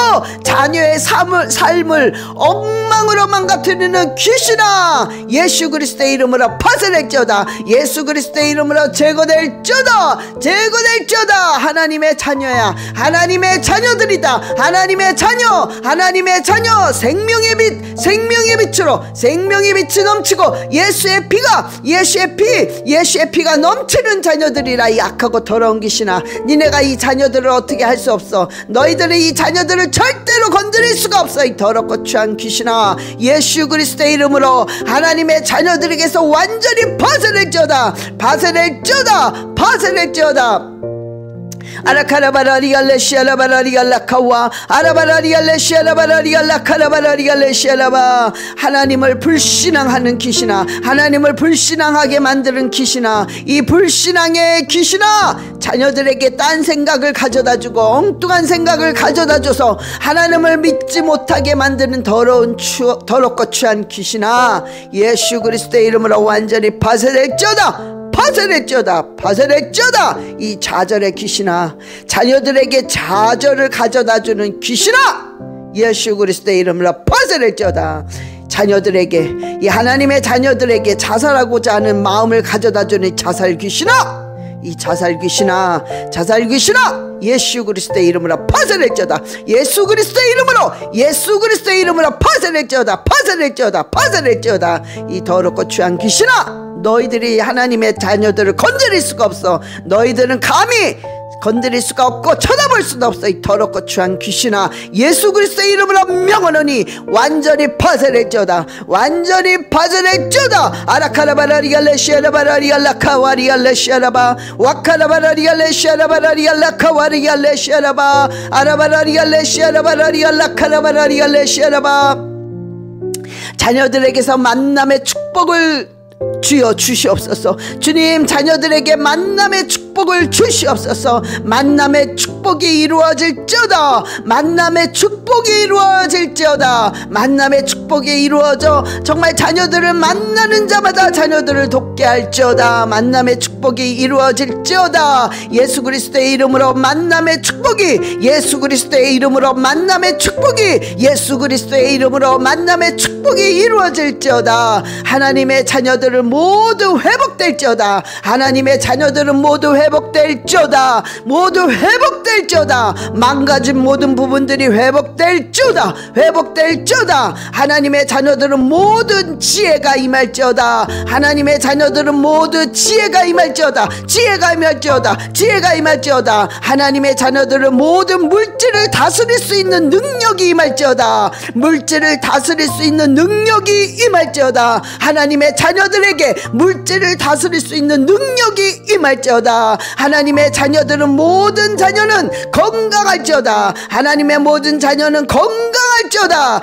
자녀의 삶을 엉망으로 망가뜨리는 귀신아, 예수 그리스도의 이름으로 파쇄될지어다. 예수 그리스도의 이름으로 제거될지어다. 제거될지어다. 하나님의 자녀야. 하나님의 자녀들이다. 하나님의 자녀, 하나님의 자녀. 생명의 빛, 생명의 빛으로, 생명의 빛이 넘치고 예수의 피가, 예수의 피가 넘치는 자녀들이라. 약하고 더러운 귀신아, 니네가 이 자녀들을 어떻게 할 수 없어. 너희들은 이 자녀들을 절대로 건드릴 수가 없어. 이 더럽고 추한 귀신아, 예수 그리스도의 이름으로 하나님의 자녀들에게서 완전히 파쇄될지어다. 파쇄될지어다. 파쇄될지어다. 아라카라바라리알레시아라바라리알라카와 아라바라리알레시아라바라리알라카라바라리알레시아라바 하나님을 불신앙하는 귀신아, 하나님을 불신앙하게 만드는 귀신아, 이 불신앙의 귀신아, 자녀들에게 딴 생각을 가져다주고 엉뚱한 생각을 가져다줘서 하나님을 믿지 못하게 만드는 더럽고 추한 귀신아, 예수 그리스도의 이름으로 완전히 파쇄될지어다. 파쇄될지어다. 이 좌절의 귀신아, 자녀들에게 좌절을 가져다주는 귀신아, 예수 그리스도의 이름으로 파쇄될지어다. 자녀들에게, 이 하나님의 자녀들에게 자살하고자 하는 마음을 가져다주는 자살 귀신아, 이 자살 귀신아, 예수 그리스도의 이름으로 파쇄될지어다. 예수 그리스도의 이름으로 파쇄될지어다. 이 더럽고 추한 귀신아, 너희들이 하나님의 자녀들을 건드릴 수가 없어. 너희들은 감히 건드릴 수가 없고 쳐다볼 수도 없어. 이 더럽고 추한 귀신아, 예수 그리스도의 이름으로 명하노니 완전히 파쇄될지어다. 아라카라바라리알레시아라바라리알라카와리알레시아라바 와카라바라리알레시아라바라리알라카와리알레시아라바 아라바라리알레시아라바라리알라카라바라리알레시아라바 자녀들에게서 만남의 축복을 주여 주시옵소서. 주님, 자녀들에게 만남의 축복을 주시옵소서. 만남의 축복이 이루어질지어다. 만남의 축복이 이루어져 정말 자녀들을 만나는 자마다 자녀들을 돕게 할지어다. 만남의 축복이 이루어질지어다. 예수 그리스도의 이름으로 만남의 축복이, 예수 그리스도의 이름으로 만남의 축복이, 예수 그리스도의 이름으로 만남의 축복이 이루어질지어다. 하나님의 자녀들을 모두 회복될지어다. 하나님의 자녀들은 모두 회복될지어다. 망가진 모든 부분들이 회복될지어다. 하나님의 자녀들은 모든 지혜가 임할지어다. 하나님의 자녀들은 모두 지혜가 임할지어다. 하나님의 자녀들은 모든 물질을 다스릴 수 있는 능력이 임할지어다. 하나님의 자녀들에게 물질을 다스릴 수 있는 능력이 임할지어다. 하나님의 자녀들은 모든 자녀는 건강할지어다. 하나님의 모든 자녀는 건강할지어다.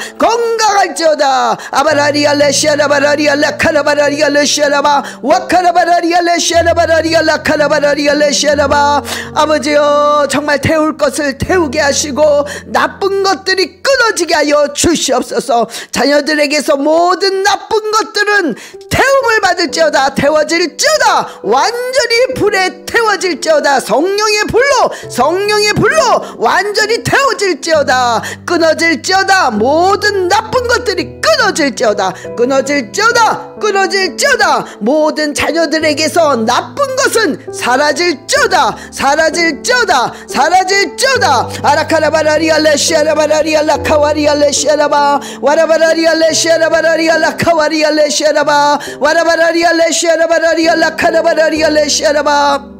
아바라리알레시아라바라리알라카라바라리알레시아라바 와카라바라리알레시아라바라리알라카라바라리알레시아라바 아버지여, 정말 태울 것을 태우게 하시고 나쁜 것들이 끊어지게 하여 주시옵소서. 자녀들에게서 모든 나쁜 것들은 태움을 받을지어다. 태워질지어다. 완전히 불에 태워질지어다. 성령의 불로 완전히 태워질지어다. 끊어질지어다. 모든 나쁜 것들이 끊어질지어다. 모든 자녀들에게서 나쁜 것은 사라질지어다. 아라카라바라리알레시아라바라리알라카와리알레시아라바 와라바라리알레시아라바라리알라카와리알레시아라바 와라바라리알레시아라바라리알라카라바라리알레시아라바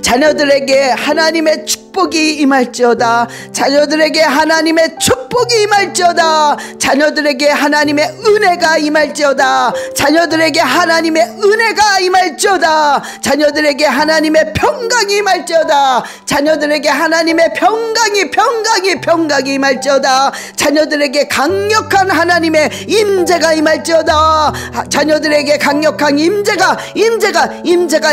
자녀들에게 하나님의 축복이 임할지어다. 자녀들에게 하나님의 축복이 임할지어다. 자녀들에게 하나님의 은혜가 임할지어다. 자녀들에게 하나님의 은혜가 임할지어다. 자녀들에게 하나님의 평강이 임할지어다. 자녀들에게 하나님의 평강이 임할지어다. 자녀들에게 강력한 하나님의 임재가 임할지어다. 자녀들에게 강력한 임재가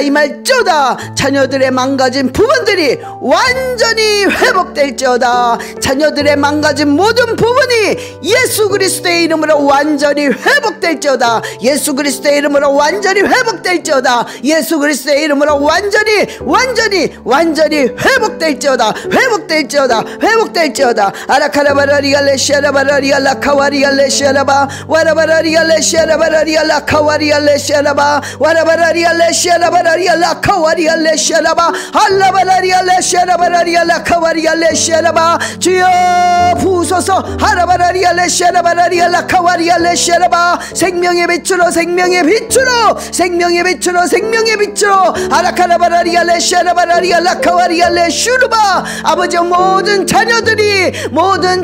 임할지어다. 자녀들의 망가진 부분들이 완전히 회복될지어다. 자녀들의 망가진 모든 부분이 예수 그리스도의 이름으로 완전히 회복될지어다. 예수 그리스도의 이름으로 완전히 회복될지어다. 예수 그리스도의 이름으로 완전히 회복될지어다. 아라카라바라리알레시아라바라리알라카와리알레시아라바 와라바라리알레시아라바라리알라카와리알레시아라바 와라바라리알레시아라바라리알라카와리알레시아라바 알라바라리알레시아라바라리알라카와리알레시아라바 하라바라리알라카와리알레시아라바 주여 부으소서 하라바라리알레시아라바라리알라카와리알레시아라바 생명의 빛으로 생명의 빛으로 생명의 빛으로 생명의 빛으로 아라카라바라리알레시아라바라리알라카와리알레슈르바 아버지 모든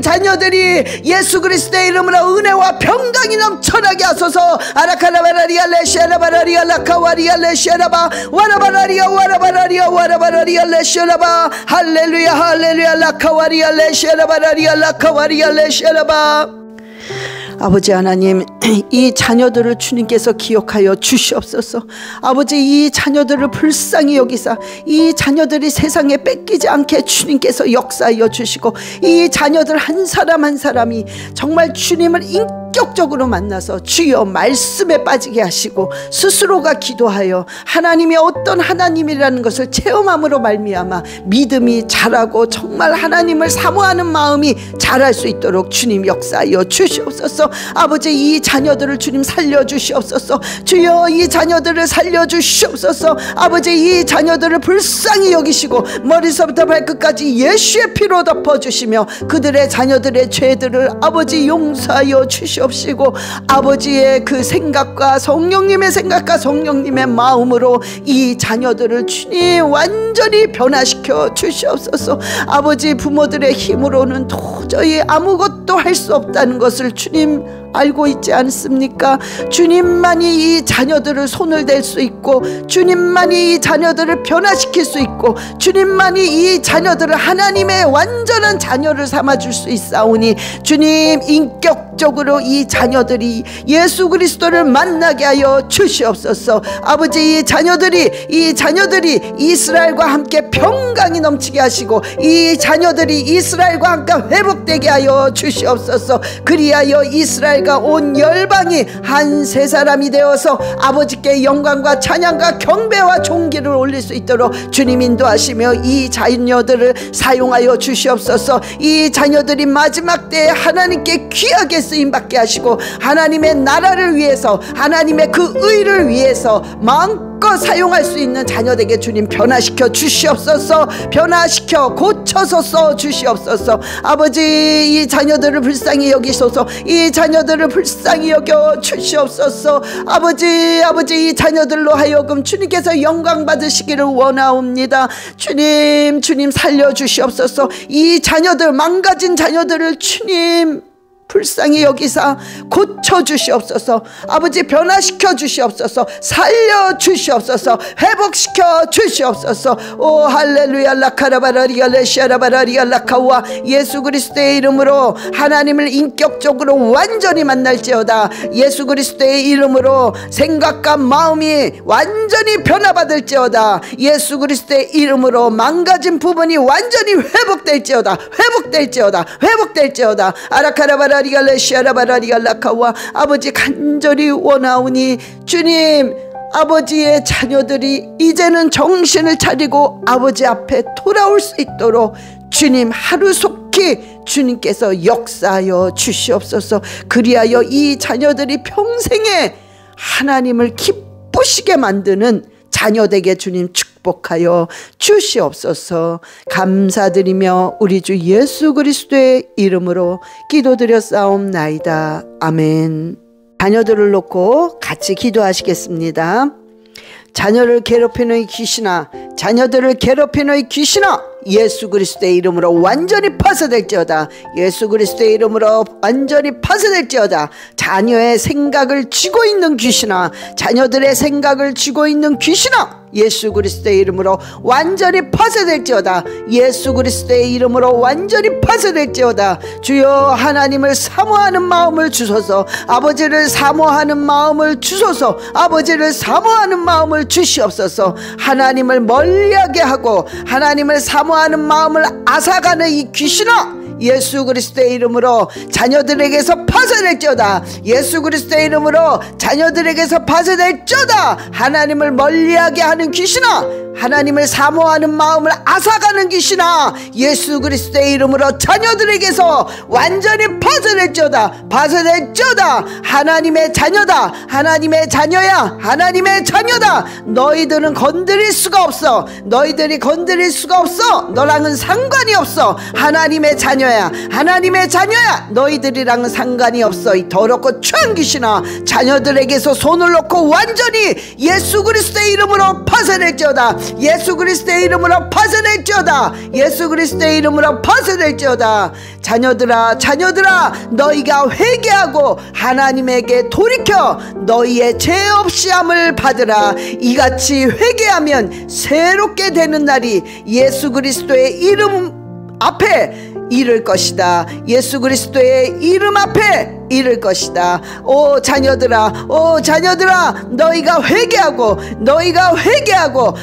자녀들이 예수 그리스도의 이름으로 은혜와 평강이 넘쳐나게 하소서 아라카라바라리알레시아라바라리알라카와리알레시아라바 와라바라리알레시아라바 할렐루야 할렐루야 라카와리알레시아라바라리알라카와리알레시아라바 아버지 하나님 이 자녀들을 주님께서 기억하여 주시옵소서. 아버지 이 자녀들을 불쌍히 여기사 이 자녀들이 세상에 뺏기지 않게 주님께서 역사하여 주시고 이 자녀들 한 사람 한 사람이 정말 주님을 인격적으로 만나서 주여 말씀에 빠지게 하시고 스스로가 기도하여 하나님이 어떤 하나님이라는 것을 체험함으로 말미암아 믿음이 자라고 정말 하나님을 사모하는 마음이 자랄 수 있도록 주님 역사하여 주시옵소서. 아버지 이 자녀들을 주님 살려주시옵소서. 주여 이 자녀들을 살려주시옵소서. 아버지 이 자녀들을 불쌍히 여기시고 머리서부터 발끝까지 예수의 피로 덮어주시며 그들의 자녀들의 죄들을 아버지 용서하여 주시옵시고 아버지의 그 생각과 성령님의 생각과 성령님의 마음으로 이 자녀들을 주님 완전히 변화시켜 주시옵소서. 아버지 부모들의 힘으로는 도저히 아무것도 할 수 없다는 것을 주님 알고 있지 않습니까? 주님만이 이 자녀들을 손을 댈 수 있고 주님만이 이 자녀들을 변화시킬 수 있고 주님만이 이 자녀들을 하나님의 완전한 자녀를 삼아줄 수 있사오니 주님 인격적으로 이 자녀들이 예수 그리스도를 만나게 하여 주시옵소서. 아버지 이 자녀들이 이스라엘과 함께 평강이 넘치게 하시고 이 자녀들이 이스라엘과 함께 회복되게 하여 주시옵소서. 그리하여 이스라엘 온 열방이 한 세 사람이 되어서 아버지께 영광과 찬양과 경배와 존귀를 올릴 수 있도록 주님 인도하시며 이 자녀들을 사용하여 주시옵소서. 이 자녀들이 마지막 때에 하나님께 귀하게 쓰임받게 하시고 하나님의 나라를 위해서 하나님의 그 의를 위해서 마음껏 사용할 수 있는 자녀에게 주님 변화시켜 주시옵소서. 변화시켜 고쳐서 써 주시옵소서. 아버지 이 자녀들을 불쌍히 여기소서. 이 자녀들을 불쌍히 여겨 주시옵소서. 아버지 이 자녀들로 하여금 주님께서 영광 받으시기를 원하옵니다. 주님 살려주시옵소서. 이 자녀들 망가진 자녀들을 주님 불쌍히 여기사 고쳐주시옵소서. 아버지 변화시켜 주시옵소서. 살려주시옵소서. 회복시켜 주시옵소서. 오 할렐루야 라카라바라리알레시아라바라리알라카와 예수 그리스도의 이름으로 하나님을 인격적으로 완전히 만날지어다. 예수 그리스도의 이름으로 생각과 마음이 완전히 변화받을지어다. 예수 그리스도의 이름으로 망가진 부분이 완전히 회복될지어다. 아라카라바라 리알레시아라바라리알라카와 아버지 간절히 원하오니 주님 아버지의 자녀들이 이제는 정신을 차리고 아버지 앞에 돌아올 수 있도록 주님 하루속히 주님께서 역사하여 주시옵소서. 그리하여 이 자녀들이 평생에 하나님을 기쁘시게 만드는 자녀되게 주님 축복하여 주시옵소서. 감사드리며 우리 주 예수 그리스도의 이름으로 기도드렸사옵나이다. 아멘. 자녀들을 놓고 같이 기도하시겠습니다. 자녀를 괴롭히는 귀신아, 자녀들을 괴롭히는 귀신아, 예수 그리스도의 이름으로 완전히 파쇄될지어다. 예수 그리스도의 이름으로 완전히 파쇄될지어다. 자녀의 생각을 쥐고 있는 귀신아, 자녀들의 생각을 쥐고 있는 귀신아, 예수 그리스도의 이름으로 완전히 파쇄될지어다. 예수 그리스도의 이름으로 완전히 파쇄될지어다. 주여 하나님을 사모하는 마음을 주소서. 아버지를 사모하는 마음을 주소서. 아버지를 사모하는 마음을 주시옵소서. 하나님을 멀리하게 하고 하나님을 사모하는 마음을 앗아가는 이 귀신아, 예수 그리스도의 이름으로 자녀들에게서 파쇄될지어다. 예수 그리스도의 이름으로 자녀들에게서 파쇄될지어다. 하나님을 멀리하게 하는 귀신아, 하나님을 사모하는 마음을 앗아가는 귀신아, 예수 그리스도의 이름으로 자녀들에게서 완전히 파손할지어다. 파손할지어다. 하나님의 자녀다. 하나님의 자녀야. 하나님의 자녀다. 너희들은 건드릴 수가 없어. 너희들이 건드릴 수가 없어. 너랑은 상관이 없어. 하나님의 자녀야. 하나님의 자녀야. 너희들이랑은 상관이 없어. 이 더럽고 추한 귀신아, 자녀들에게서 손을 놓고 완전히 예수 그리스도의 이름으로 파손할지어다. 예수 그리스도의 이름으로 파손할지어다. 예수 그리스도의 이름으로 파손할지어다. 자녀들아, 자녀들아, 너희가 회개하고 하나님에게 돌이켜 너희의 죄 없이함을 받으라. 이같이 회개하면 새롭게 되는 날이 예수 그리스도의 이름 앞에 이를 것이다. 예수 그리스도의 이름 앞에 이를 것이다. 오 자녀들아, 오 자녀들아, 너희가 회개하고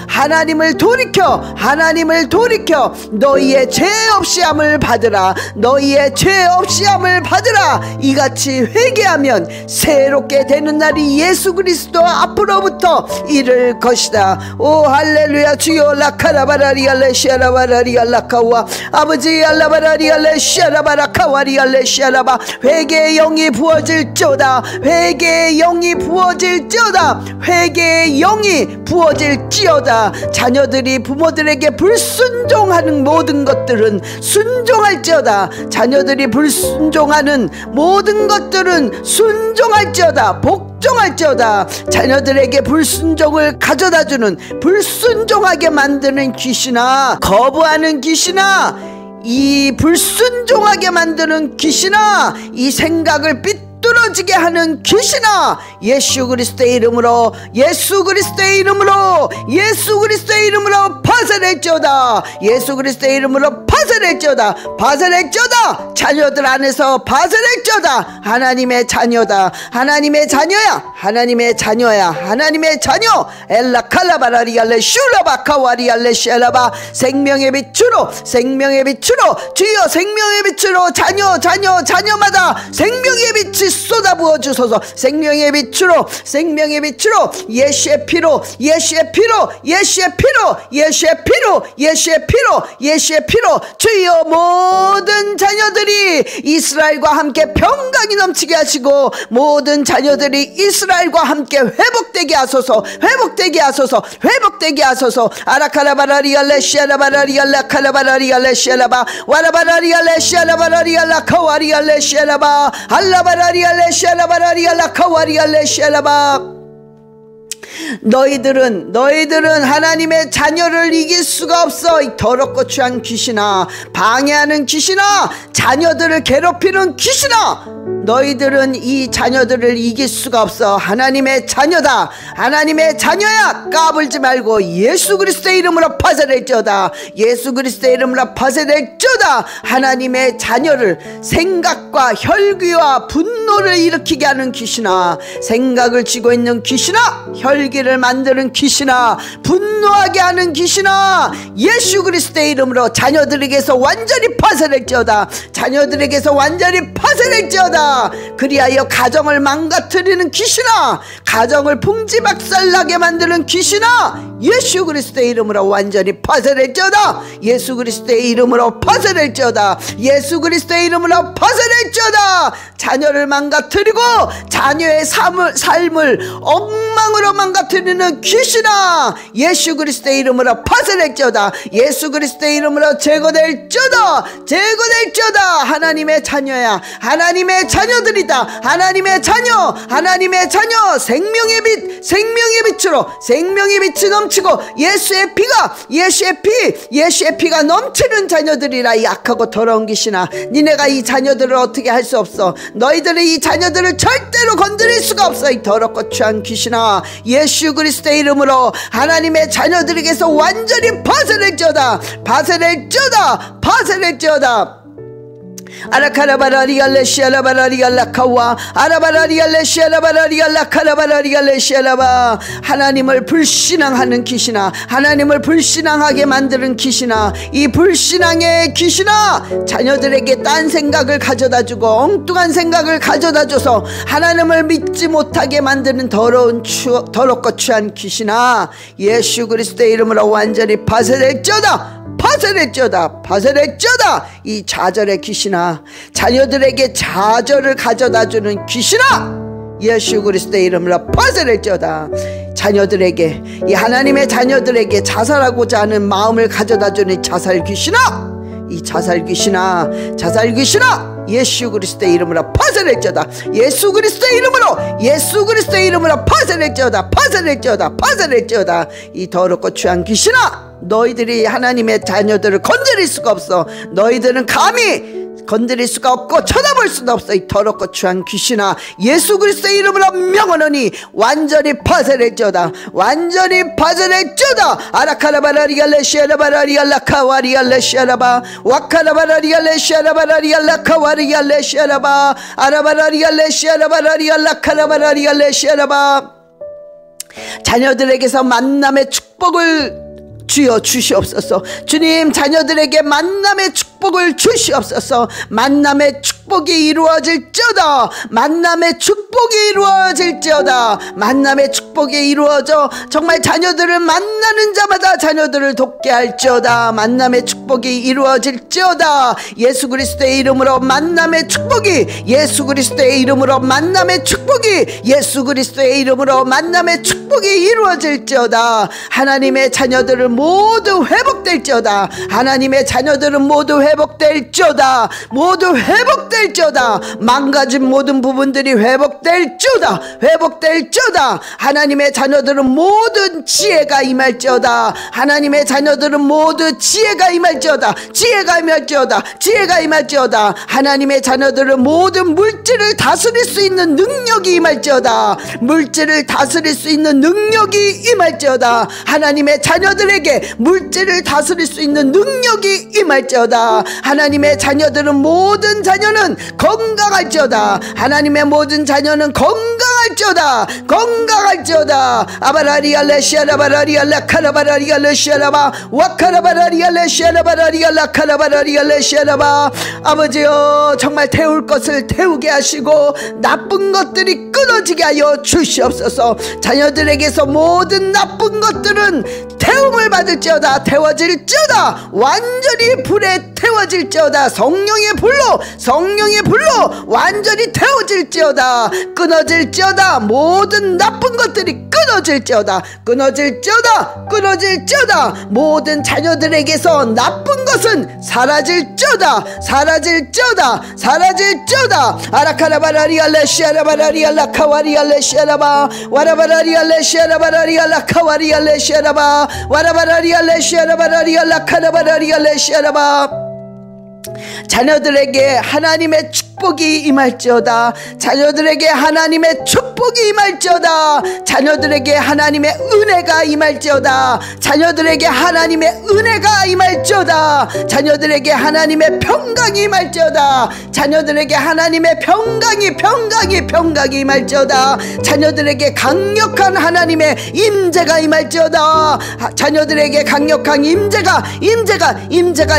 하나님을 돌이켜 너희의 죄 없이함을 받으라. 너희의 죄 없이함을 받으라. 이같이 회개하면 새롭게 되는 날이 예수 그리스도 앞으로부터 이를 것이다. 오 할렐루야. 주여 라카라바라리 알레시아라바라리 알라카와 아버지 알라바라리 알레시아라바라카와리 알레시아라바. 회개의 영이 부어질지어다. 회개의 영이 부어질지어다. 회개의 영이 부어질지어다. 자녀들이 부모들에게 불순종하는 모든 것들은 순종할지어다. 자녀들이 불순종하는 모든 것들은 순종할지어다. 복종할지어다. 자녀들에게 불순종을 가져다주는, 불순종하게 만드는 귀신아, 거부하는 귀신아, 이 불순종하게 만드는 귀신아, 이 생각을 삐뚤어지게 하는 귀신아, 예수 그리스도의 이름으로 예수 그리스도의 이름으로 예수 그리스도의 이름으로 파산할지어다. 예수 그리스도의 이름으로 파산할지어다. 파산할지어다. 자녀들 안에서 파산할지어다. 하나님의 자녀다. 하나님의 자녀야. 하나님의 자녀야. 하나님의 자녀. 엘라칼라바라리알레 슈라바카와리알레 시알라바. 생명의 빛으로, 생명의 빛으로, 주여 생명의 빛으로 자녀마다 생명의 빛이 쏟아부어 주소서. 생명의 빛으로, 생명의 빛으로, 예수의 피로, 예수의 피로, 예수의 피로, 예수의 피로, 예수의 피로, 예수의 피로. 주여 모든 자녀들이 이스라엘과 함께 평강이 넘치게 하시고, 모든 자녀들이 이스라엘과 함께 회복되게 하소서. 회복되게 하소서. 회복되게 하소서. 아라카라바라리알레 시아라바라리알라 칼라바라리알레 시아라바 와라바라리알레 시아라바라리알라 카와리알레 시아라바 알라바라리알레 시아라바라리알라 카와리알레 시아라바. 너희들은 하나님의 자녀를 이길 수가 없어. 이 더럽고 추한 귀신아, 방해하는 귀신아, 자녀들을 괴롭히는 귀신아, 너희들은 이 자녀들을 이길 수가 없어. 하나님의 자녀다. 하나님의 자녀야. 까불지 말고 예수 그리스도의 이름으로 파쇄될지어다. 예수 그리스도의 이름으로 파쇄될지어다. 하나님의 자녀를 생각과 혈기와 분노를 일으키게 하는 귀신아, 생각을 쥐고 있는 귀신아, 혈기를 만드는 귀신아, 분노하게 하는 귀신아, 예수 그리스도의 이름으로 자녀들에게서 완전히 파쇄될지어다. 자녀들에게서 완전히 파쇄될지어다. 그리하여 가정을 망가뜨리는 귀신아, 가정을 풍지박살나게 만드는 귀신아, 예수 그리스도의 이름으로 완전히 파쇄될지어다. 예수 그리스도의 이름으로 파쇄될지어다. 예수 그리스도의 이름으로 파쇄될지어다. 자녀를 망가뜨리고 자녀의 삶을 엉망으로 망가뜨리는 귀신아, 예수 그리스도의 이름으로 파쇄될지어다. 예수 그리스도의 이름으로 제거될지어다. 제거될지어다. 하나님의 자녀야. 하나님의 자녀들이다. 하나님의 자녀, 하나님의 자녀. 생명의 빛, 생명의 빛으로, 생명의 빛이 넘치고 예수의 피가 넘치는 자녀들이라. 이 악하고 더러운 귀신아, 니네가 이 자녀들을 어떻게 할 수 없어. 너희들이 이 자녀들을 절대로 건드릴 수가 없어. 이 더럽고 추한 귀신아, 예수 그리스도의 이름으로 하나님의 자녀들에게서 완전히 파쇄될지어다. 파쇄될지어다. 파쇄될지어다. 아라카라바라리알레시아라바라리알라카와 아라바라리알레시아라바라리알라카라바라리알레시아라바 하나님을 불신앙하는 귀신아, 하나님을 불신앙하게 만드는 귀신아, 이 불신앙의 귀신아, 자녀들에게 딴 생각을 가져다주고 엉뚱한 생각을 가져다줘서 하나님을 믿지 못하게 만드는 더럽고 추한 귀신아, 예수 그리스도의 이름으로 완전히 파쇄될지어다, 파쇄될지어다, 파쇄될지어다. 이 좌절의 귀신아, 자녀들에게 좌절을 가져다주는 귀신아, 예수 그리스도의 이름으로 파쇄될지어다. 자녀들에게, 이 하나님의 자녀들에게 자살하고자 하는 마음을 가져다주는 자살 귀신아, 이 자살 귀신아, 자살 귀신아, 예수 그리스도의 이름으로 파쇄될지어다. 예수 그리스도의 이름으로, 예수 그리스도의 이름으로 파쇄될지어다, 파쇄될지어다, 파쇄될지어다. 이 더럽고 추한 귀신아, 너희들이 하나님의 자녀들을 건드릴 수가 없어. 너희들은 감히 건드릴 수가 없고 쳐다볼 수도 없어. 이 더럽고 추한 귀신아, 예수 그리스도의 이름으로 명하노니 완전히 파쇄될지어다, 완전히 파쇄될지어다. 아라카라바라리알레시아라바라리알라카와리알레시아라바 와카라바라리알레시아라바라리알라카와리알레시아라바 아라바라리알레시아라바라리알라카라바라리알레시아라바. 자녀들에게서 만남의 축복을 주여 주시옵소서. 주님, 자녀들에게 만남의 축복을 주시옵소서. 만남의 축복이 이루어질지어다, 만남의 축복이 이루어질지어다, 만남의 축복이 이루어져 정말 자녀들을 만나는 자마다 자녀들을 돕게 할지어다. 만남의 축복이 이루어질지어다. 예수 그리스도의 이름으로 만남의 축복이, 예수 그리스도의 이름으로 만남의 축복이, 예수 그리스도의 이름으로 만남의 축복이 이루어질지어다. 하나님의 자녀들을 모두 회복될지어다. 하나님의 자녀들은 모두 회복될지어다. 모두 회복될지어다. 망가진 모든 부분들이 회복될지어다. 회복될지어다. 하나님의 자녀들은 모든 지혜가 임할지어다. 하나님의 자녀들은 모두 지혜가 임할지어다. 지혜가 임할지어다. 지혜가 임할지어다. 하나님의 자녀들은 모든 물질을 다스릴 수 있는 능력이 임할지어다. 물질을 다스릴 수 있는 능력이 임할지어다. 하나님의 자녀들에게 물질을 다스릴 수 있는 능력이 임할지어다. 하나님의 자녀들은, 모든 자녀는 건강할지어다. 하나님의 모든 자녀는 건강할지어다. 건강할지어다. 아바라리알레시아라바라리알라카라바라리알레시아라바 와카라바라리알레시아라바라리알라카라바라리알레시아라바. 아버지여, 정말 태울 것을 태우게 하시고 나쁜 것들이 끊어지게 하여 주시옵소서. 자녀들에게서 모든 나쁜 것들은 태움을 받을지어다. 태워질지어다. 완전히 불에 태워질지어다. 성령의 불로, 성령의 불로 완전히 태워질지어다. 끊어질지어다. 모든 나쁜 것들이 끊어질지어다. 끊어질지어다. 끊어질지어다. 모든 자녀들에게서 나쁜 것은 사라질지어다. 사라질지어다. 사라질지어다. 아라카라바라리알레시아라바라리알라카와리알레시아라바 와라바라리알레시아라바라리알라카와리알레시아라바 와라바라리알레시아라바라리알라카라바라리알레시아라바. 자녀들에게 하나님의 축복이 임할지어다. 자녀들에게 하나님의 축복이 임할지어다. 자녀들에게 하나님의 은혜가 임할지어다. 자녀들에게 하나님의 은혜가 임할지어다. 자녀들에게 하나님의 평강이 임할지어다. 자녀들에게 하나님의 평강이 임할지어다. 자녀들에게 강력한 하나님의 임재가 임할지어다. 자녀들에게 강력한 임재가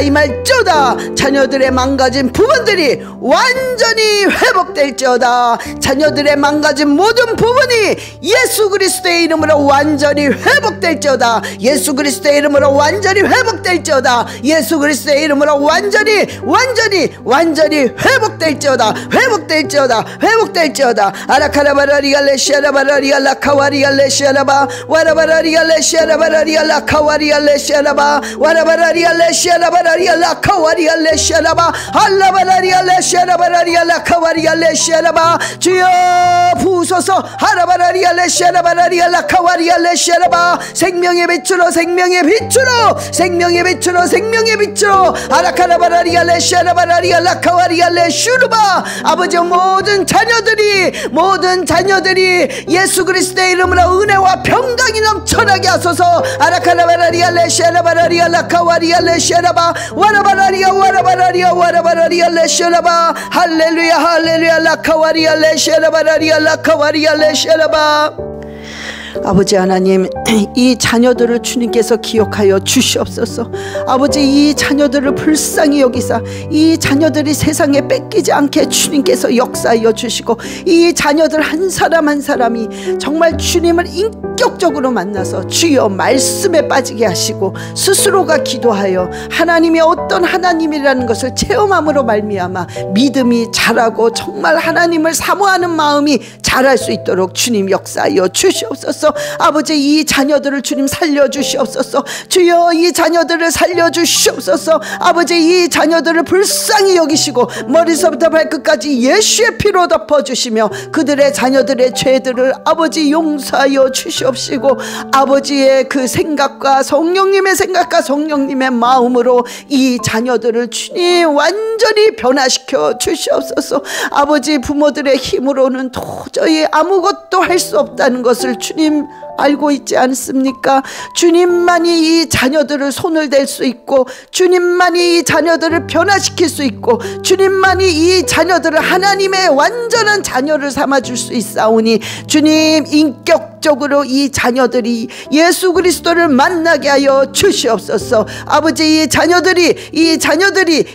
임할지어다. 자녀들의 망가진 부분들이 완전히 회복될지어다. 자녀들의 망가진 모든 부분이 예수 그리스도의 이름으로 완전히 회복될지어다. 예수 그리스도의 이름으로 완전히 회복될지어다. 예수 그리스도의 이름으로 완전히 회복될지어다. 회복될지어다. 회복될지어다. 아라카라바라리알레시아라바라리알라카와리알레시아라바 와라바라리알레시아라바라리알라카와리알레시아라바 와라바라리알레시아라바라리알라카와리알레시아라바 알라바라리알레시아라바라리알라카와리알레시아라바. 주여, 부서 주소서. 하라바라리알레시아라바라리알라카와리알레시아라바 생명의 빛으로 생명의 빛으로 생명의 빛으로 생명의 빛으로 아라카라바라리알레시아라바라리알라카와리알레슈르바 아버지 모든 자녀들이 예수 그리스도의 이름으로 은혜와 평강이 넘쳐나게 하소서. 아라카라바라리알레시아라바라리알라카와리알레시아라바 와라바라리알레시아라바 할렐루야 할렐루야 라카와리알레시아라바라리알라카와리알레시아라바. 아버지 하나님, 이 자녀들을 주님께서 기억하여 주시옵소서. 아버지 이 자녀들을 불쌍히 여기사 이 자녀들이 세상에 뺏기지 않게 주님께서 역사하여 주시고 이 자녀들 한 사람 한 사람이 정말 주님을 인격적으로 만나서 주여 말씀에 빠지게 하시고 스스로가 기도하여 하나님이 어떤 하나님이라는 것을 체험함으로 말미암아 믿음이 자라고 정말 하나님을 사모하는 마음이 자랄 수 있도록 주님 역사하여 주시옵소서. 아버지 이 자녀들을 주님 살려주시옵소서. 주여 이 자녀들을 살려주시옵소서. 아버지 이 자녀들을 불쌍히 여기시고 머리서부터 발끝까지 예수의 피로 덮어주시며 그들의 자녀들의 죄들을 아버지 용서하여 주시옵시고 아버지의 그 생각과 성령님의 생각과 성령님의 마음으로 이 자녀들을 주님 완전히 변화시켜 주시옵소서. 아버지 부모들의 힘으로는 도저히 아무것도 할 수 없다는 것을 주님 알고 있지 않습니까? 주님만이 이 자녀들을 손을 댈 수 있고 주님만이 이 자녀들을 변화시킬 수 있고 주님만이 이 자녀들을 하나님의 완전한 자녀를 삼아줄 수 있사오니 주님 인격적으로 이 자녀들이 예수 그리스도를 만나게 하여 주시옵소서. 아버지 이 자녀들이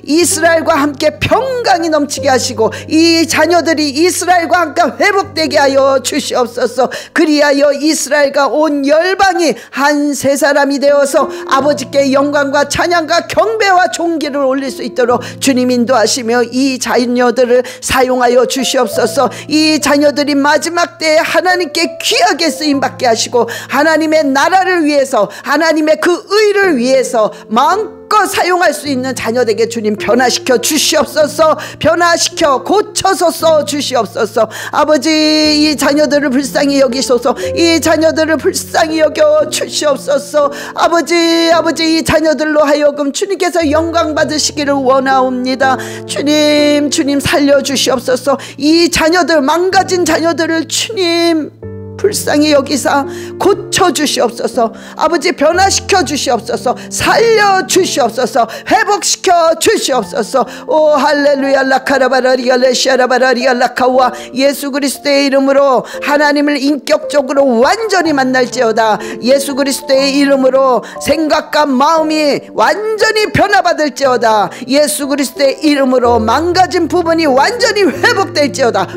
이스라엘과 함께 평강이 넘치게 하시고 이 자녀들이 이스라엘과 함께 회복되게 하여 주시옵소서. 그리하여 이스라엘 온 열방이 한 세 사람이 되어서 아버지께 영광과 찬양과 경배와 존귀를 올릴 수 있도록 주님 인도하시며 이 자녀들을 사용하여 주시옵소서. 이 자녀들이 마지막 때에 하나님께 귀하게 쓰임받게 하시고 하나님의 나라를 위해서 하나님의 그 의를 위해서 마음껏 사용할 수 있는 자녀에게 주님 변화시켜 주시옵소서. 변화시켜 고쳐서 써 주시옵소서. 아버지 이 자녀들을 불쌍히 여기소서. 이 자녀들을 불쌍히 여겨 주시옵소서. 아버지 이 자녀들로 하여금 주님께서 영광 받으시기를 원하옵니다. 주님 살려주시옵소서. 이 자녀들 망가진 자녀들을 주님 불쌍히 여기사 고쳐주시옵소서. 아버지 변화시켜 주시옵소서. 살려주시옵소서. 회복시켜 주시옵소서. 오 할렐루야 라카라바라리알레시아라바라리알라카와 예수 그리스도의 이름으로 하나님을 인격적으로 완전히 만날지어다. 예수 그리스도의 이름으로 생각과 마음이 완전히 변화받을지어다. 예수 그리스도의 이름으로 망가진 부분이 완전히 회복될지어다.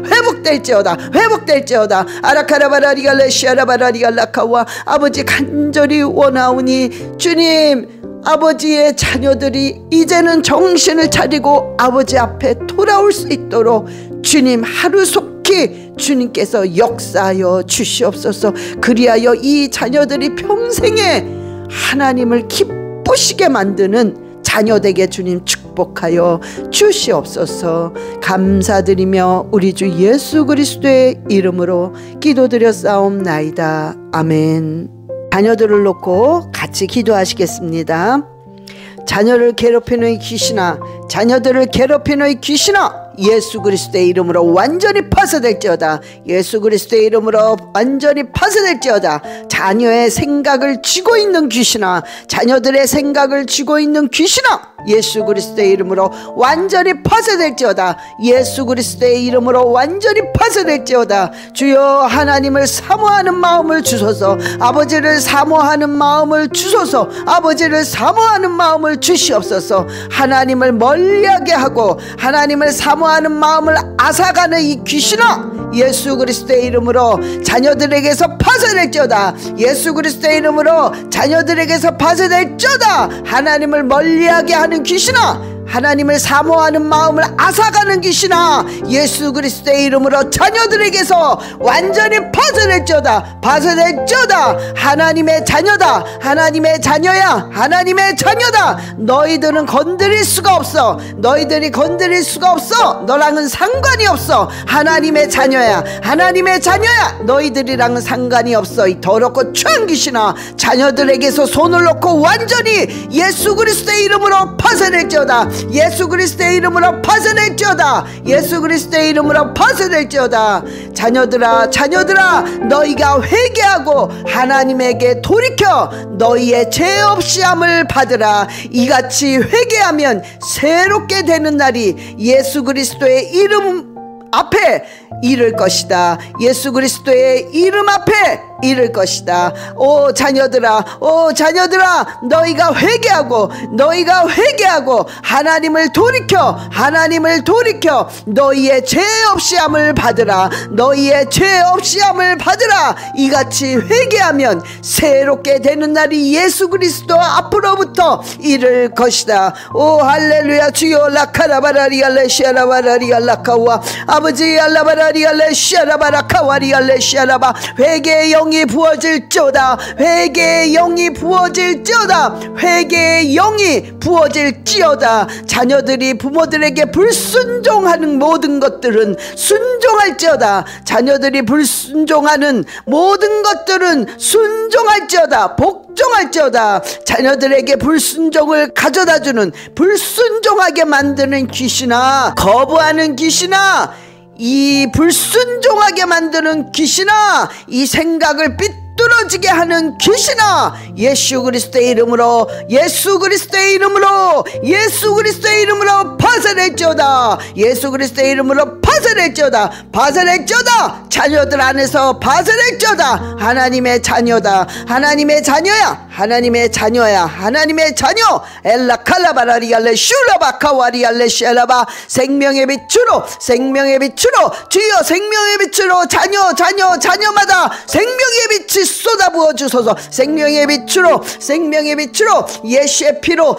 아라카라바라 리알레시아라바라리알라카와 아버지 간절히 원하오니 주님 아버지의 자녀들이 이제는 정신을 차리고 아버지 앞에 돌아올 수 있도록 주님 하루속히 주님께서 역사하여 주시옵소서. 그리하여 이 자녀들이 평생에 하나님을 기쁘시게 만드는 자녀되게 주님 축복하여 주시옵소서. 감사드리며 우리 주 예수 그리스도의 이름으로 기도드렸사옵나이다. 아멘. 자녀들을 놓고 같이 기도하시겠습니다. 자녀를 괴롭히는 귀신아, 자녀들을 괴롭히는 귀신아, 예수 그리스도의 이름으로 완전히 파쇄될지어다. 예수 그리스도의 이름으로 완전히 파쇄될지어다. 자녀의 생각을 쥐고 있는 귀신아, 자녀들의 생각을 쥐고 있는 귀신아, 예수 그리스도의 이름으로 완전히 파쇄될지어다. 예수 그리스도의 이름으로 완전히 파쇄될지어다. 주여 하나님을 사모하는 마음을 주소서. 아버지를 사모하는 마음을 주소서. 아버지를 사모하는 마음을 주시옵소서. 하나님을 멀리하게 하고 하나님을 사모하는 마음을 앗아가는 이 귀신아, 예수 그리스도의 이름으로 자녀들에게서 파쇄될지어다. 예수 그리스도의 이름으로 자녀들에게서 파쇄될지어다. 하나님을 멀리하게 하는 귀신아, 하나님을 사모하는 마음을 앗아가는 귀신아, 예수 그리스도의 이름으로 자녀들에게서 완전히 파손할지어다. 파손할지어다. 하나님의 자녀다. 하나님의 자녀야. 하나님의 자녀다. 너희들은 건드릴 수가 없어. 너희들이 건드릴 수가 없어. 너랑은 상관이 없어. 하나님의 자녀야. 하나님의 자녀야. 너희들이랑은 상관이 없어. 이 더럽고 추한 귀신아, 자녀들에게서 손을 놓고 완전히 예수 그리스도의 이름으로 파손할지어다. 예수 그리스도의 이름으로 파손할지어다. 예수 그리스도의 이름으로 파손할지어다. 자녀들아, 자녀들아, 너희가 회개하고 하나님에게 돌이켜 너희의 죄 없이함을 받으라. 이같이 회개하면 새롭게 되는 날이 예수 그리스도의 이름 앞에 이를 것이다. 예수 그리스도의 이름 앞에 이를 것이다. 오 자녀들아, 오 자녀들아, 너희가 회개하고 하나님을 돌이켜 너희의 죄 없이함을 받으라. 너희의 죄 없이함을 받으라. 이같이 회개하면 새롭게 되는 날이 예수 그리스도 앞으로부터 이를 것이다. 오 할렐루야. 주여 라카라바라리 알레시아라바라리 알라카와 아버지 알라바라리 알레시아라바라카와리 알레시아라바. 회개의 영이 부어질지어다. 회개의 영이 부어질지어다. 회개의 영이 부어질지어다. 자녀들이 부모들에게 불순종하는 모든 것들은 순종할지어다. 자녀들이 불순종하는 모든 것들은 순종할지어다. 복종할지어다. 자녀들에게 불순종을 가져다주는, 불순종하게 만드는 귀신아, 거부하는 귀신아, 이 불순종하게 만드는 귀신아, 이 생각을 삐뚤어지게 하는 귀신아, 예수 그리스도의 이름으로 파산할지어다. 예수 그리스도의 이름으로 파산할지어다. 자녀들 안에서 파산할지어다. 하나님의 자녀다. 하나님의 자녀야. 하나님의 자녀. 엘라 칼라바라리알레 슈라바카와리알레 시알라바. 생명의 빛으로 주여, 생명의 빛으로 자녀마다 생명의 빛이 쏟아부어 주소서. 생명의 빛으로 예수의 피로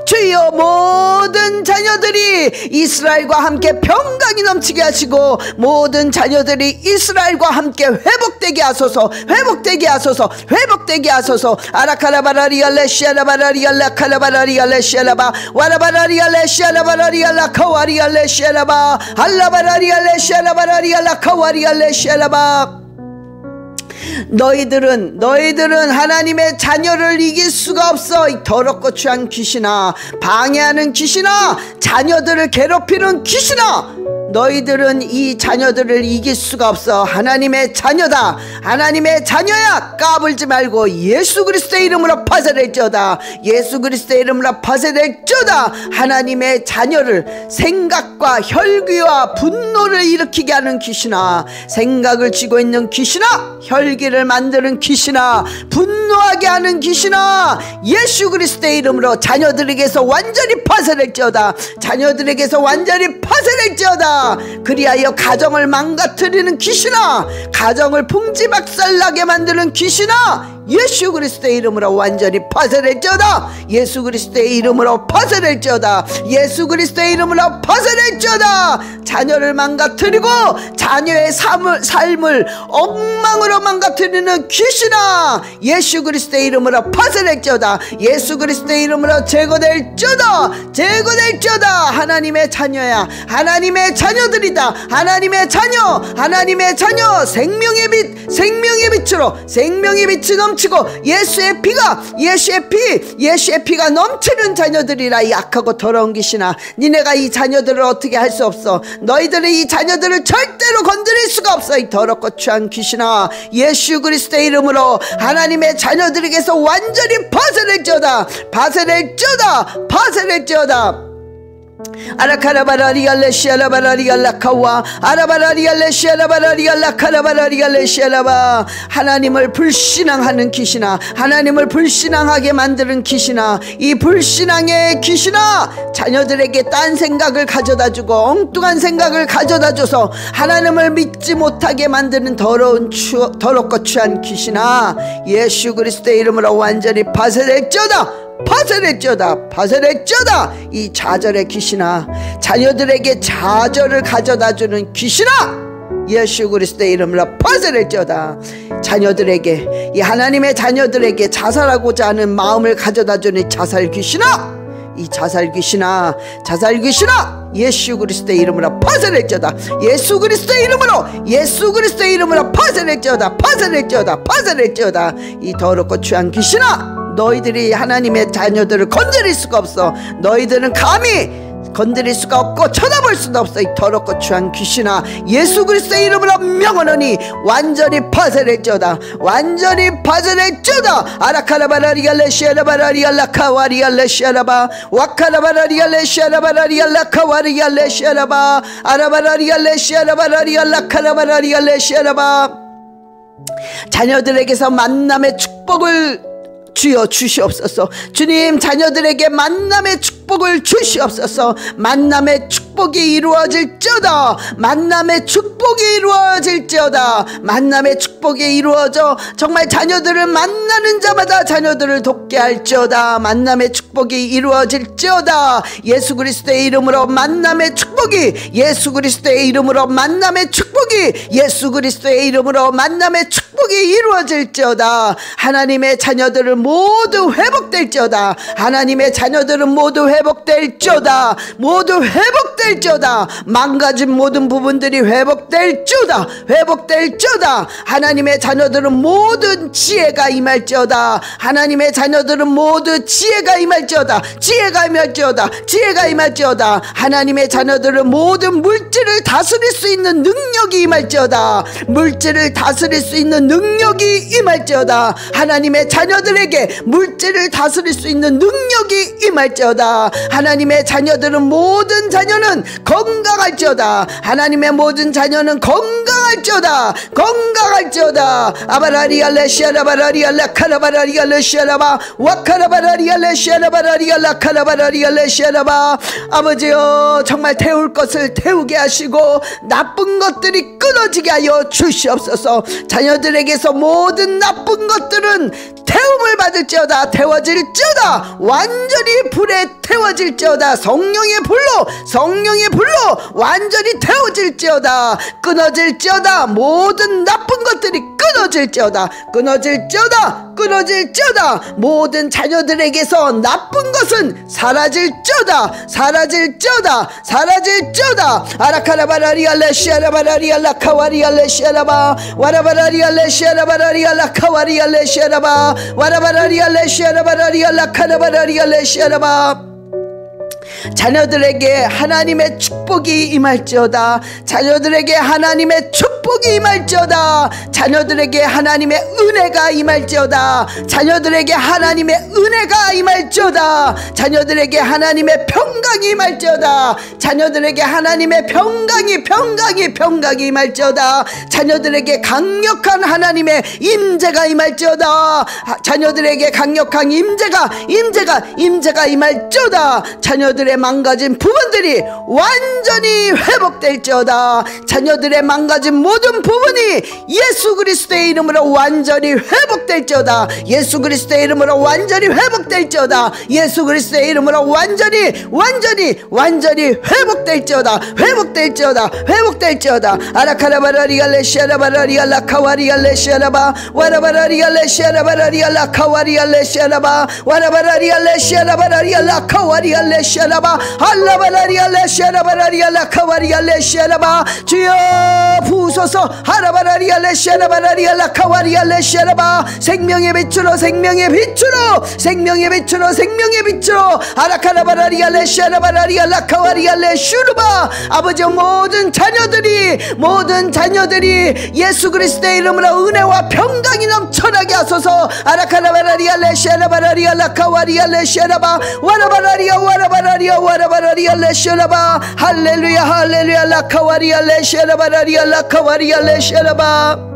주여, 모든 자녀들이 이스라엘과 함께 평강이 넘치게 하시고, 모든 자녀들이 이스라엘과 함께 회복되게 하소서. 아라카라바라리알레 시아라바라리알라 칼라바라리알레 시아라바 와라바라리알레 시아라바라리알라 카와리알레 시아라바 알라바라리알레 시아라바라리알라 카와리알레 시아라바. 너희들은 하나님의 자녀를 이길 수가 없어. 이 더럽고 추한 귀신아, 방해하는 귀신아, 자녀들을 괴롭히는 귀신아, 너희들은 이 자녀들을 이길 수가 없어. 하나님의 자녀다. 하나님의 자녀야. 까불지 말고 예수 그리스도의 이름으로 파산할지어다. 하나님의 자녀를 생각과 혈기와 분노를 일으키게 하는 귀신아, 생각을 쥐고 있는 귀신아, 혈기를 만드는 귀신아, 분노하게 하는 귀신아, 예수 그리스도의 이름으로 자녀들에게서 완전히 파산할지어다. 그리하여 가정을 망가뜨리는 귀신아, 가정을 풍지박살나게 만드는 귀신아, 예수 그리스도의 이름으로 완전히 파산할지어다. 예수 그리스도의 이름으로 파산할지어다. 자녀를 망가뜨리고 자녀의 삶을 엉망으로 망가뜨리는 귀신아, 예수 그리스도의 이름으로 파산할지어다. 예수 그리스도의 이름으로 제거될지어다. 하나님의 자녀야. 하나님의 자녀들이다. 하나님의 자녀. 생명의 빛으로 생명의 빛이 넘치고 예수의 피가 넘치는 자녀들이라. 약하고 더러운 귀신아, 니네가 이 자녀들을 어떻게 할 수 없어. 너희들이 이 자녀들을 절대로 건드릴 수가 없어. 이 더럽고 추한 귀신아, 예수 그리스도의 이름으로 하나님의 자녀들에게서 완전히 파산할지어다. 아라카라바라리알레시아라바라리알라카와 아라바라리알레시아라바라리알라카라바라리알레시아라바 하나님을 불신앙하는 귀신아, 하나님을 불신앙하게 만드는 귀신아, 이 불신앙의 귀신아, 자녀들에게 딴 생각을 가져다주고 엉뚱한 생각을 가져다줘서 하나님을 믿지 못하게 만드는 더럽고 추한 귀신아, 예수 그리스도의 이름으로 완전히 파쇄될지어다. 파쇄될지어다. 파쇄될지어다. 이 좌절의 귀신아, 자녀들에게 좌절을 가져다주는 귀신아, 예수 그리스도의 이름으로 파쇄될지어다. 자녀들에게, 이 하나님의 자녀들에게 자살하고자 하는 마음을 가져다주는 자살 귀신아, 이 자살 귀신아, 자살 귀신아, 예수 그리스도의 이름으로 파쇄될지어다. 예수 그리스도의 이름으로, 예수 그리스도의 이름으로 파쇄될지어다. 파쇄될지어다. 파쇄될지어다. 이 더럽고 추한 귀신아, 너희들이 하나님의 자녀들을 건드릴 수가 없어. 너희들은 감히 건드릴 수가 없고 쳐다볼 수도 없어. 이 더럽고 추한 귀신아, 예수 그리스도의 이름으로 명하노니 완전히 파쇄될지어다. 완전히 파쇄될지어다. 아라카라바라리알레시아라바라리알라카와리알레시아라바 와카라바라리알레시아라바라리알라카와리알레시아라바 아라바라리알레시아라바라리알라카라바라리알레시아라바 자녀들에게서 만남의 축복을 주여 주시옵소서. 주님, 자녀들에게 만남의 축복을 주시옵소서. 만남의 축복이 이루어질지어다. 만남의 축복이 이루어질지어다. 만남의 축복이 이루어져 정말 자녀들을 만나는 자마다 자녀들을 돕게 할지어다. 만남의 축복이 이루어질지어다. 예수 그리스도의 이름으로 만남의 축복이, 예수 그리스도의 이름으로 만남의 축복이, 예수 그리스도의 이름으로 만남의 축복이 이루어질지어다. 하나님의 자녀들을 모두 회복될지어다. 하나님의 자녀들은 모두 회복될지어다. 모두 회복될지어다. 망가진 모든 부분들이 회복될지어다. 회복될지어다. 하나님의 자녀들은 모든 지혜가 임할지어다. 하나님의 자녀들은 모두 지혜가 임할지어다. 지혜가 임할지어다. 지혜가 임할지어다. 하나님의 자녀들은 모든 물질을 다스릴 수 있는 능력이 임할지어다. 물질을 다스릴 수 있는 능력이 임할지어다. 하나님의 자녀들에게 물질을 다스릴 수 있는 능력이 임할지어다. 하나님의 자녀들은 모든 자녀는 건강할지어다. 하나님의 모든 자녀는 건강할지어다. 건강할지어다. 아바라리알레시아라바라리알라카라바라리알레시아라바 와카라바라리알레시아라바라리알라카라바라리알레시아라바 아버지여, 정말 태울 것을 태우게 하시고 나쁜 것들이 끊어지게 하여 주시옵소서. 자녀들에게서 모든 나쁜 것들은 태움을 받을지어다. 태워질지어다. 완전히 불에 태워질지어다. 성령의 불로, 성령의 불로 완전히 태워질지어다. 끊어질지어다. 모든 나쁜 것들이 끊어질지어다. 끊어질지어다. 끊어질지어다. 모든 자녀들에게서 나쁜 것은 사라질지어다. 사라질지어다. 사라질지어다. 아라카라바라리알레시아라바라리알라카와리알레시아라바 와라바라리알레시아라바라리알라카와리알레시아라바 와라바라리알레시아라바라리알라카라바라리알레시아라바 자녀들에게 하나님의 축복이 임할지어다. 자녀들에게 하나님의 축복이 임할지어다. 자녀들에게 하나님의 은혜가 임할지어다. 자녀들에게 하나님의 은혜가 임할지어다. 자녀들에게 하나님의 평강이 임할지어다. 자녀들에게 하나님의 평강이 임할지어다. 자녀들에게 강력한 하나님의 임재가 임할지어다. 자녀들에게 강력한 임재가 임할지어다. 자녀들의 망가진 부분들이 완전히 회복될지어다. 자녀들의 망가진 모든 부분이 예수 그리스도의 이름으로 완전히 회복될지어다. 예수 그리스도의 이름으로 완전히 회복될지어다. 예수 그리스도의 이름으로 완전히 회복될지어다. 회복될지어다. 회복될지어다. 아라카라바라리알레시아라바라리알라카와리알레시아라바 와라바라리알레시아라바라리알라카와리알레시아라바 와라바라리알레시아라바라리알라카와리알레시아라바 알라바라리알레시아라바라리알라카와리알레시아라바 주여 부으소서. 하라바라리알레시아라바라리알라카와리알레시아라바 생명의 빛으로 생명의 빛으로 생명의 빛으로 생명의 빛으로 아라카라바라리알레시아라바라리알라카와리알레시우르바 아버지 모든 자녀들이 예수 그리스도의 이름으로 은혜와 평강이 넘쳐나게 하소서. 아라카라바라리알레시아라바라리알라카와리알레시아라바 와라바라리아 와라바라리아 레시라바 할렐루야 할렐루야 라카와리아 레시라바라리아 라카와리아 레시라바.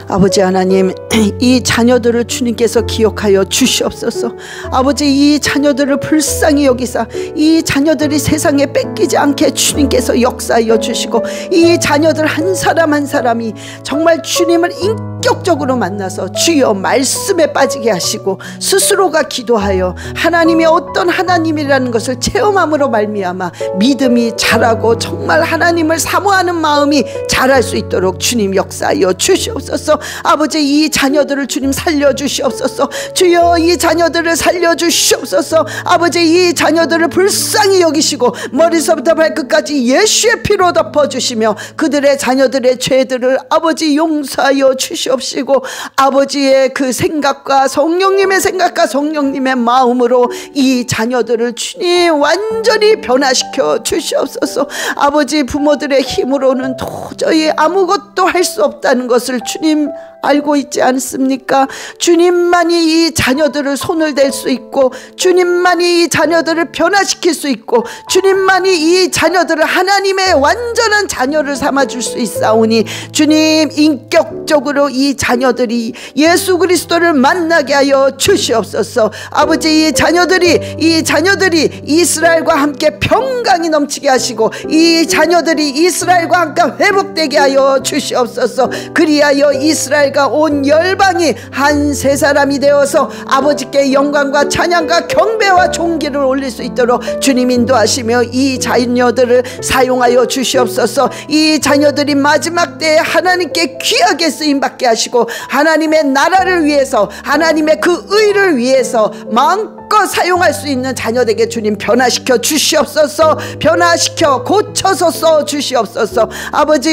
아버지 하나님, 이 자녀들을 주님께서 기억하여 주시옵소서. 아버지, 이 자녀들을 불쌍히 여기사 이 자녀들이 세상에 뺏기지 않게 주님께서 역사하여 주시고, 이 자녀들 한 사람 한 사람이 정말 주님을 인격적으로 만나서 주여 말씀에 빠지게 하시고, 스스로가 기도하여 하나님이 어떤 하나님이라는 것을 체험함으로 말미암아 믿음이 자라고 정말 하나님을 사모하는 마음이 자랄 수 있도록 주님 역사하여 주시옵소서. 아버지, 이 자녀들을 주님 살려주시옵소서. 주여, 이 자녀들을 살려주시옵소서. 아버지, 이 자녀들을 불쌍히 여기시고 머리서부터 발끝까지 예수의 피로 덮어주시며 그들의 자녀들의 죄들을 아버지 용서하여 주시옵시고, 아버지의 그 생각과 성령님의 생각과 성령님의 마음으로 이 자녀들을 주님 완전히 변화시켜 주시옵소서. 아버지, 부모들의 힘으로는 도저히 아무것도 할 수 없다는 것을 주님 알고 있지 않습니까? 주님만이 이 자녀들을 손을 댈 수 있고, 주님만이 이 자녀들을 변화시킬 수 있고, 주님만이 이 자녀들을 하나님의 완전한 자녀를 삼아줄 수 있사오니, 주님 인격적으로 이 자녀들이 예수 그리스도를 만나게 하여 주시옵소서. 아버지, 이 자녀들이 이스라엘과 함께 평강이 넘치게 하시고, 이 자녀들이 이스라엘과 함께 회복되게 하여 주시옵소서. 그리하여 이스라엘과 온 열방이 한 세 사람이 되어서 아버지께 영광과 찬양과 경배와 존귀를 올릴 수 있도록 주님 인도하시며 이 자녀들을 사용하여 주시옵소서. 이 자녀들이 마지막 때에 하나님께 귀하게 쓰임받게 하시고, 하나님의 나라를 위해서, 하나님의 그 의를 위해서 마음껏 사용할 수 있는 자녀에게 주님 변화시켜 주시옵소서. 변화시켜 고쳐서 써 주시옵소서. 아버지,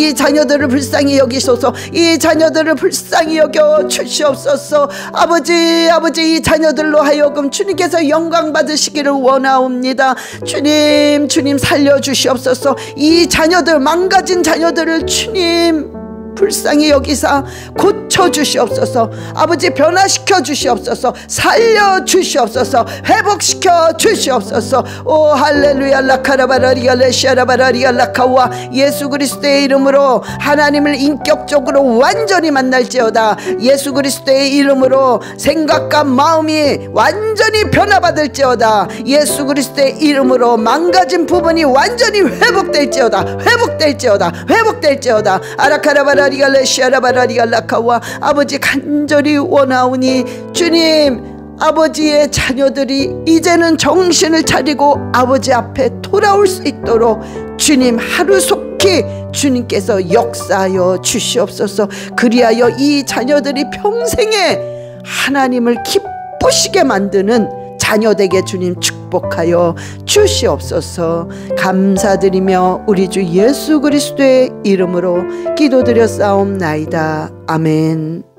이 자녀들을 불쌍히 여기소서. 이 자녀들을 불쌍히 여겨 주시옵소서. 아버지, 이 자녀들로 하여금 주님께서 영광 받으시기를 원하옵니다. 주님 살려주시옵소서. 이 자녀들, 망가진 자녀들을 주님 불쌍히 여기사 고쳐주시옵소서. 아버지, 변화시켜 주시옵소서. 살려주시옵소서. 회복시켜 주시옵소서. 오 할렐루야 라카라바라리아 레시아라바라리아 라카와 예수 그리스도의 이름으로 하나님을 인격적으로 완전히 만날지어다. 예수 그리스도의 이름으로 생각과 마음이 완전히 변화받을지어다. 예수 그리스도의 이름으로 망가진 부분이 완전히 회복될지어다. 아라카라바라 라카와 아버지, 간절히 원하오니 주님, 아버지의 자녀들이 이제는 정신을 차리고 아버지 앞에 돌아올 수 있도록 주님 하루속히 주님께서 역사하여 주시옵소서. 그리하여 이 자녀들이 평생에 하나님을 기쁘시게 만드는 자녀되게 주님 축복하여 주시옵소서. 감사드리며 우리 주 예수 그리스도의 이름으로 기도드렸사옵나이다. 아멘.